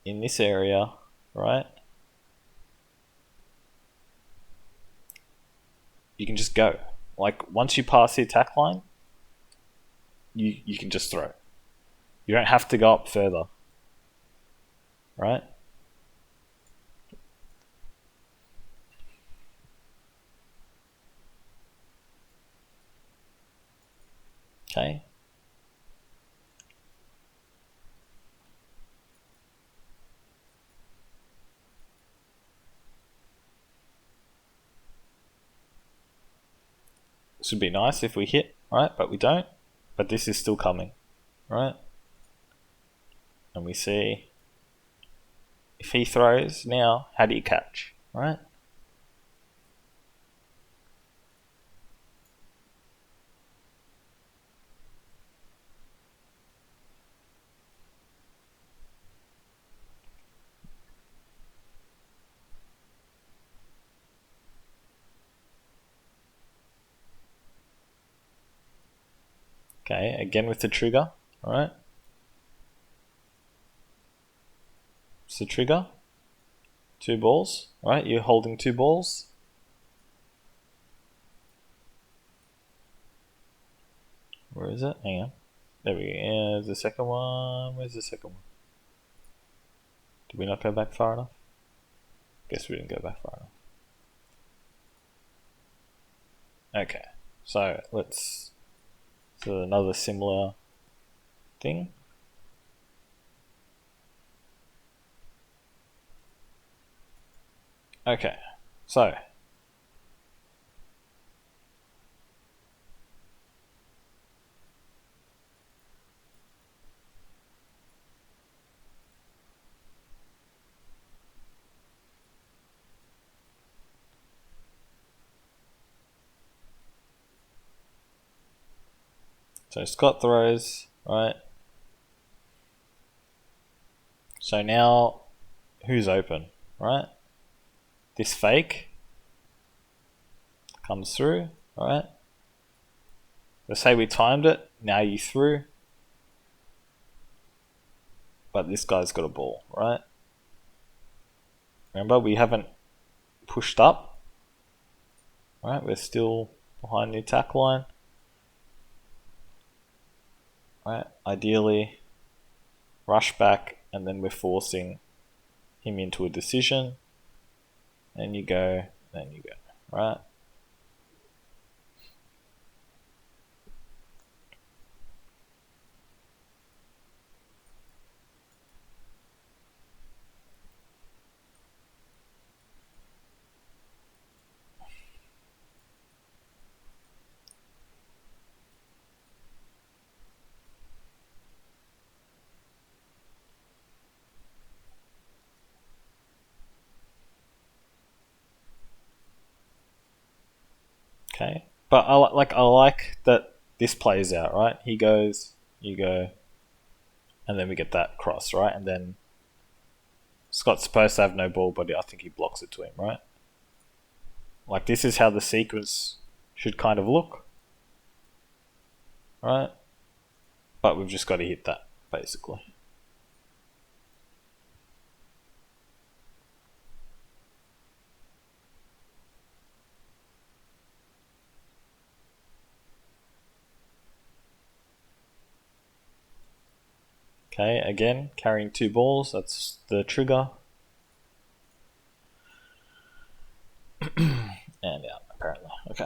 in this area, right, you can just go. Like, once you pass the attack line, you can just throw. You don't have to go up further, right? Okay. This would be nice if we hit, right? But we don't. But this is still coming, right? And we see if he throws now, how do you catch, right? Okay, again with the trigger, alright? It's the trigger. 2 balls, right? You're holding 2 balls. Where is it? Hang on. There we go. Yeah, there's the second one. Where's the second one? Did we not go back far enough? Guess we didn't go back far enough. Okay, so let's do another similar thing. Okay, so Scott throws, right? So now, who's open, right? This fake comes through, right? Let's say we timed it, now you threw. But this guy's got a ball, right? Remember, we haven't pushed up, right? We're still behind the attack line. Right? Ideally, rush back, and then we're forcing him into a decision. Then you go, right? Okay, but I like that this plays out, right? He goes, you go, and then we get that cross, right? And then Scott's supposed to have no ball, but I think he blocks it to him, right? Like, this is how the sequence should kind of look, right? But we've just got to hit that, basically. Okay, again, carrying 2 balls, that's the trigger. And out, apparently. Okay.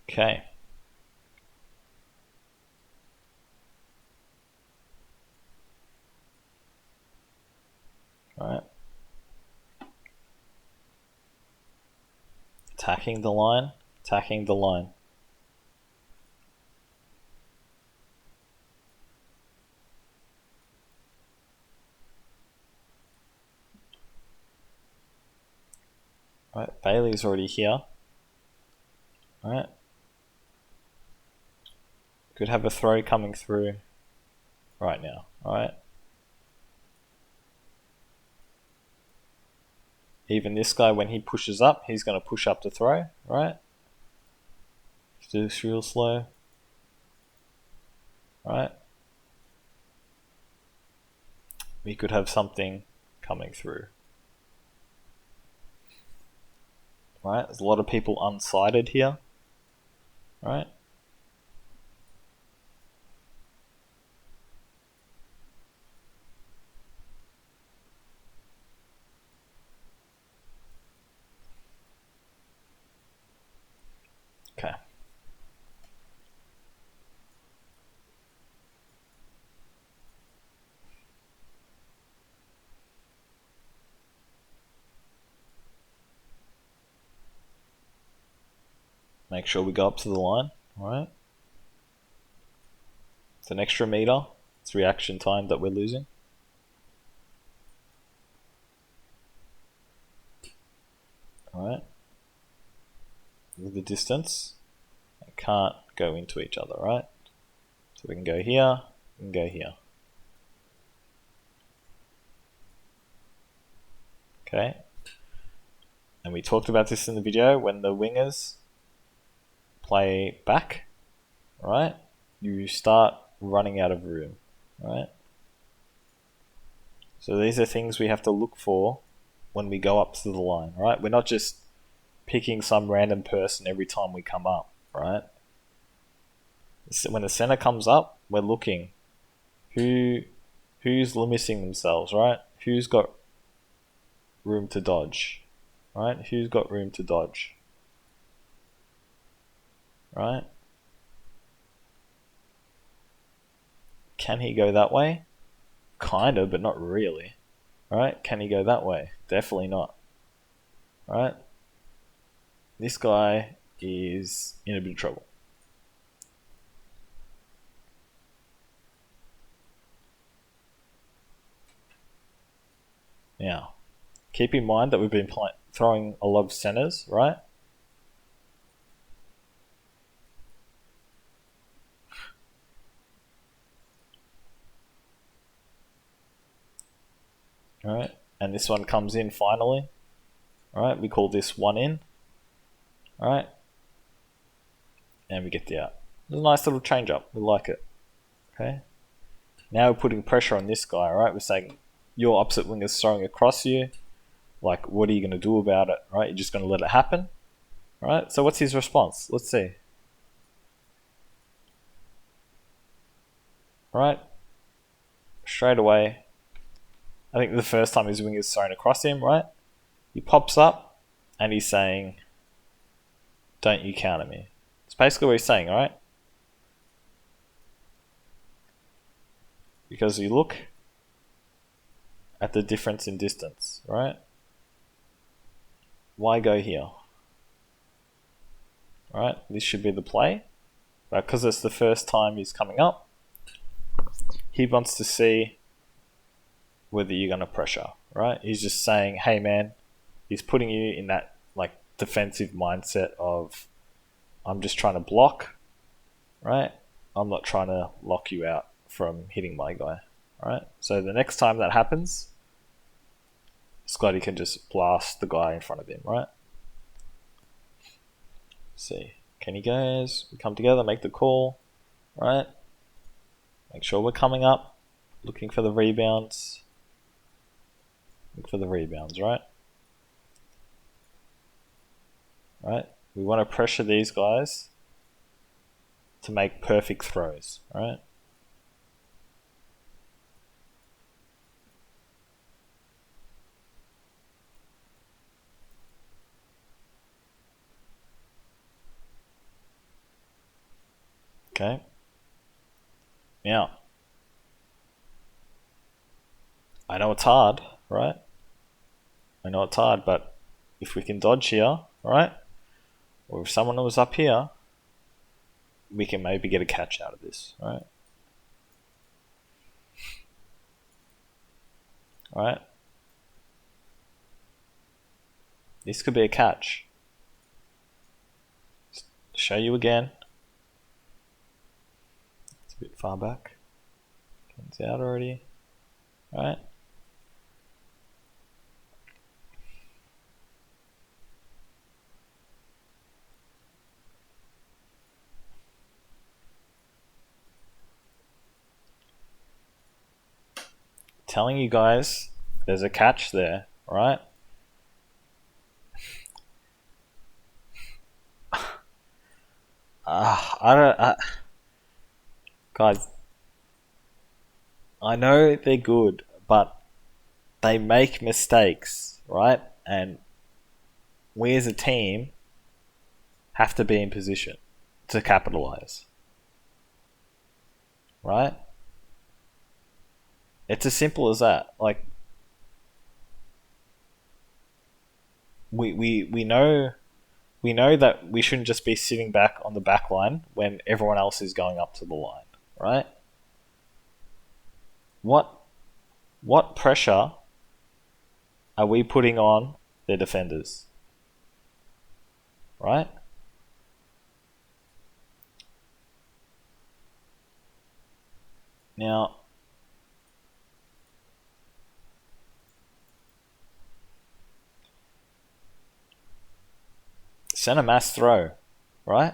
Okay. Alright. Attacking the line. Attacking the line. Alright, Bailey's already here. Alright. Could have a throw coming through right now. Alright. Even this guy, when he pushes up, he's going to push up to throw, right? Do this real slow. Right? We could have something coming through. Right? There's a lot of people unsighted here. Right? Okay. Make sure we go up to the line. Alright? It's an extra meter. It's reaction time that we're losing. Alright? Look at the distance. They can't go into each other, right? So we can go here, we can go here. Okay. And we talked about this in the video, when the wingers play back, right? You start running out of room, right? So these are things we have to look for when we go up to the line, right? We're not just picking some random person every time we come up, right? When the center comes up, we're looking who's limiting themselves, right? Who's got room to dodge, right? Who's got room to dodge, right? Can he go that way? Kind of, but not really, right? Can he go that way? Definitely not, right? This guy is in a bit of trouble. Now, keep in mind that we've been throwing a lot of centers, right? Alright, and this one comes in finally. Alright, we call this one in. Alright, and we get the out. It's a nice little change up, we like it. Okay, now we're putting pressure on this guy, alright? We're saying, your opposite wing is throwing across you. Like, what are you going to do about it, right? You're just going to let it happen? Alright, so what's his response? Let's see. Alright, straight away, I think the first time his wing is thrown across him, right? He pops up and he's saying, don't you counter me. It's basically what he's saying, alright? Because you look at the difference in distance, right? Why go here? Alright, this should be the play. But because it's the first time he's coming up, he wants to see whether you're going to pressure, right? He's just saying, hey man, he's putting you in that like defensive mindset of, I'm just trying to block, right? I'm not trying to lock you out from hitting my guy, right? So the next time that happens, Scotty can just blast the guy in front of him, right? See, can you guys, we come together, make the call, right? Make sure we're coming up, looking for the rebounds. Look for the rebounds, right? Right? We want to pressure these guys to make perfect throws, right? Okay. Now, I know it's hard, right? I know it's hard, but if we can dodge here, right? Or if someone was up here, we can maybe get a catch out of this, right? Right? This could be a catch. Show you again. It's a bit far back. Comes out already. Right? Telling you guys there's a catch there, right? Guys, I know they're good, but they make mistakes, right? And we as a team have to be in position to capitalize, right? It's as simple as that. Like, we know that we shouldn't just be sitting back on the back line when everyone else is going up to the line, right? What pressure are we putting on their defenders? Right? Now, centre mass throw, right?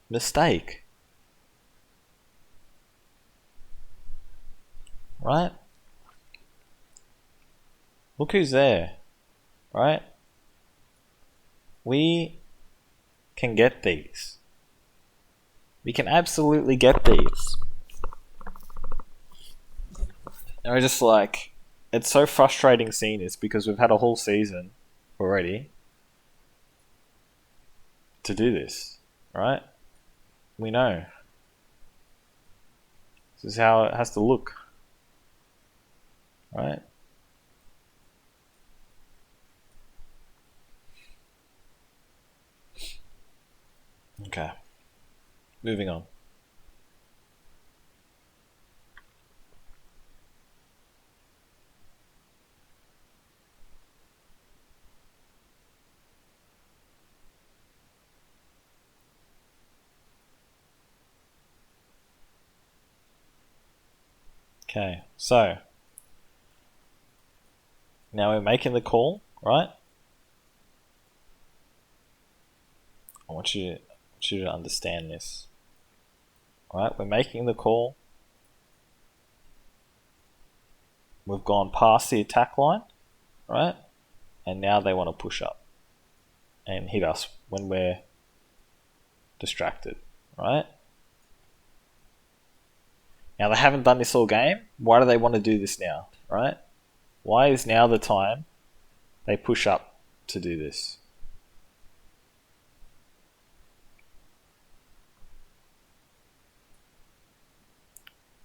Mistake. Right? Look who's there, right? We can get these. We can absolutely get these. And we're just like, it's so frustrating seeing this because we've had a whole season already to do this, right? We know. This is how it has to look, right? Okay. Moving on. Okay, so now we're making the call, right? I want you to understand this. Right, we're making the call. We've gone past the attack line, right? And now they want to push up and hit us when we're distracted, right? Now they haven't done this all game. Why do they want to do this now, right? Why is now the time they push up to do this?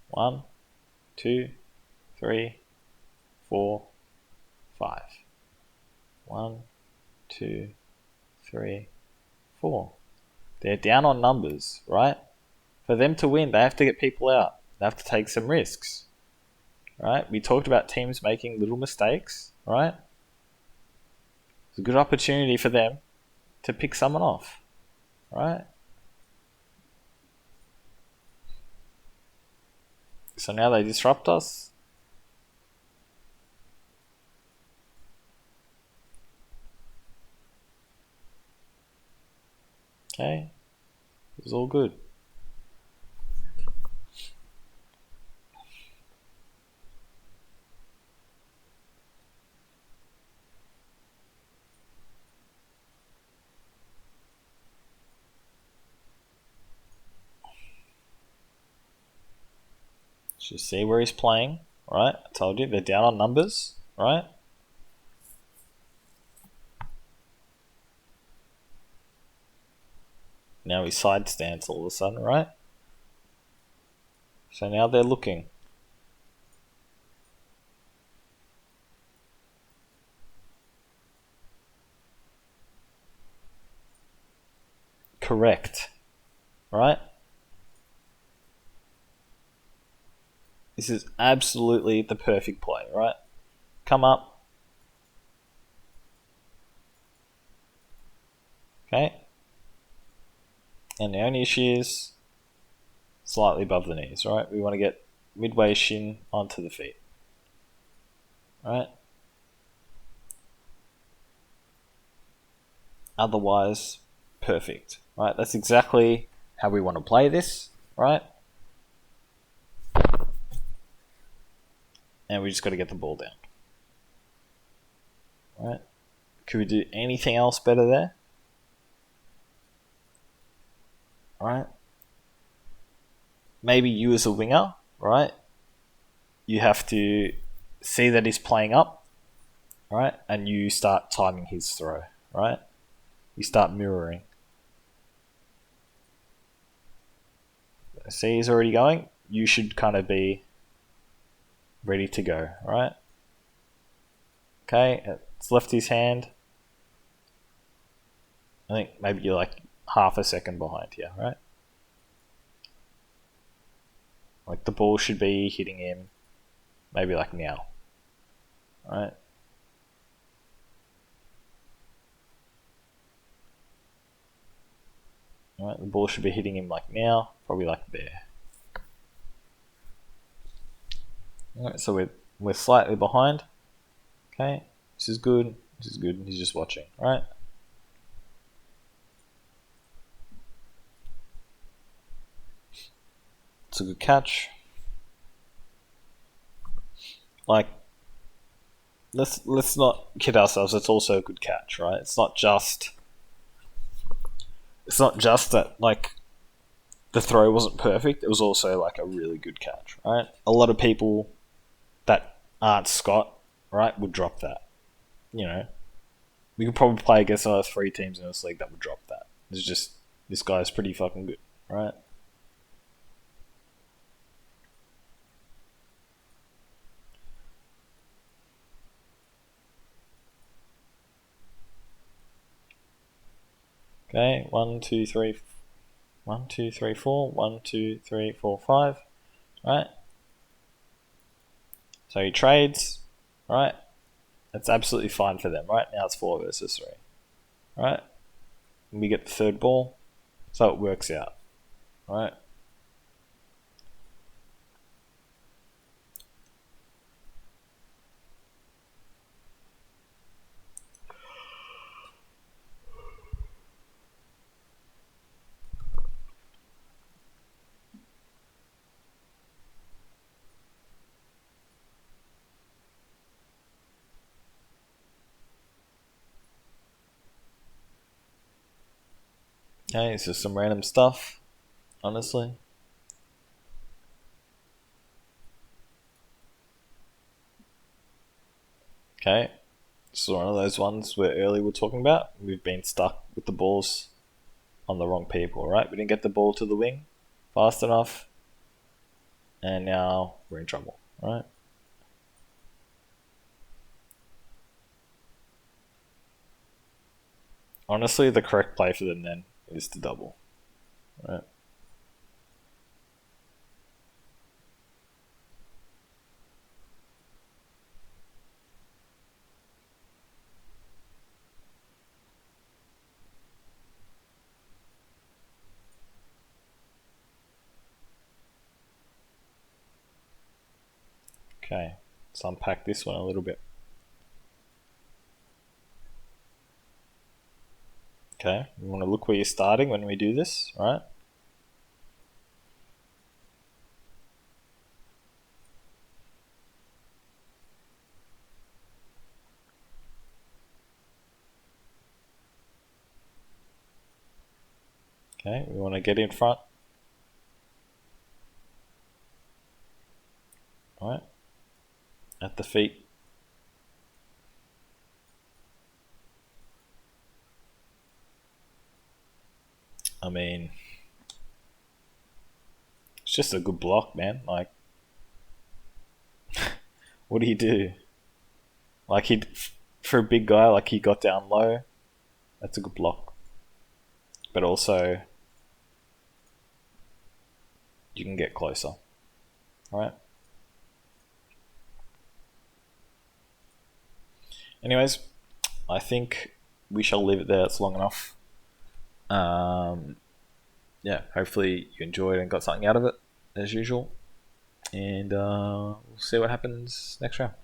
One, two, 3, 4, 5. 1, 2, 3, 4. They're down on numbers, right? For them to win, they have to get people out. They have to take some risks, right? We talked about teams making little mistakes, right? It's a good opportunity for them to pick someone off, right? So now they disrupt us. Okay, it was all good. Just see where he's playing, right? I told you they're down on numbers, right? Now he side stance all of a sudden, right? So now they're looking. Correct. Right? This is absolutely the perfect play, right? Come up. Okay. And the only issue is slightly above the knees, right? We want to get midway shin onto the feet. Right? Otherwise, perfect. Right? That's exactly how we want to play this, right? And we just got to get the ball down. Right? Could we do anything else better there? Right? Maybe you as a winger, right? You have to see that he's playing up, right? And you start timing his throw, right? You start mirroring. See, he's already going. You should kind of be ready to go, right? Okay, it's left his hand. I think maybe you're like half a second behind here, right? Like the ball should be hitting him maybe like now, right? Right, the ball should be hitting him like now, probably like there. Alright, so we're slightly behind. Okay, this is good. This is good. He's just watching, right? It's a good catch. Like, let's not kid ourselves. It's also a good catch, right? It's not just that like the throw wasn't perfect. It was also like a really good catch, right? A lot of people that aren't Scott, right, would drop that. You know, we could probably play against another 3 teams in this league that would drop that. It's just this guy's pretty fucking good, right? Okay, 1, 2, 3, 1, 2, 3, 4, 1, 2, 3, 4, 5, right? So he trades, right? That's absolutely fine for them, right? Now it's 4 versus 3, right? And we get the third ball, so it works out, right? Okay, it's just some random stuff, honestly. Okay, this is one of those ones where earlier we are talking about. We've been stuck with the balls on the wrong people, right? We didn't get the ball to the wing fast enough, and now we're in trouble, right? Honestly, the correct play for them then is to double, right? Okay, let's unpack this one a little bit. Okay, you want to look where you're starting when we do this, right? Okay, we want to get in front. Alright. At the feet. I mean, it's just a good block, man. Like, what do you do? Like, for a big guy, like, he got down low. That's a good block. But also, you can get closer. Alright? Anyways, I think we shall leave it there. It's long enough. Yeah, hopefully you enjoyed and got something out of it, as usual. And we'll see what happens next round.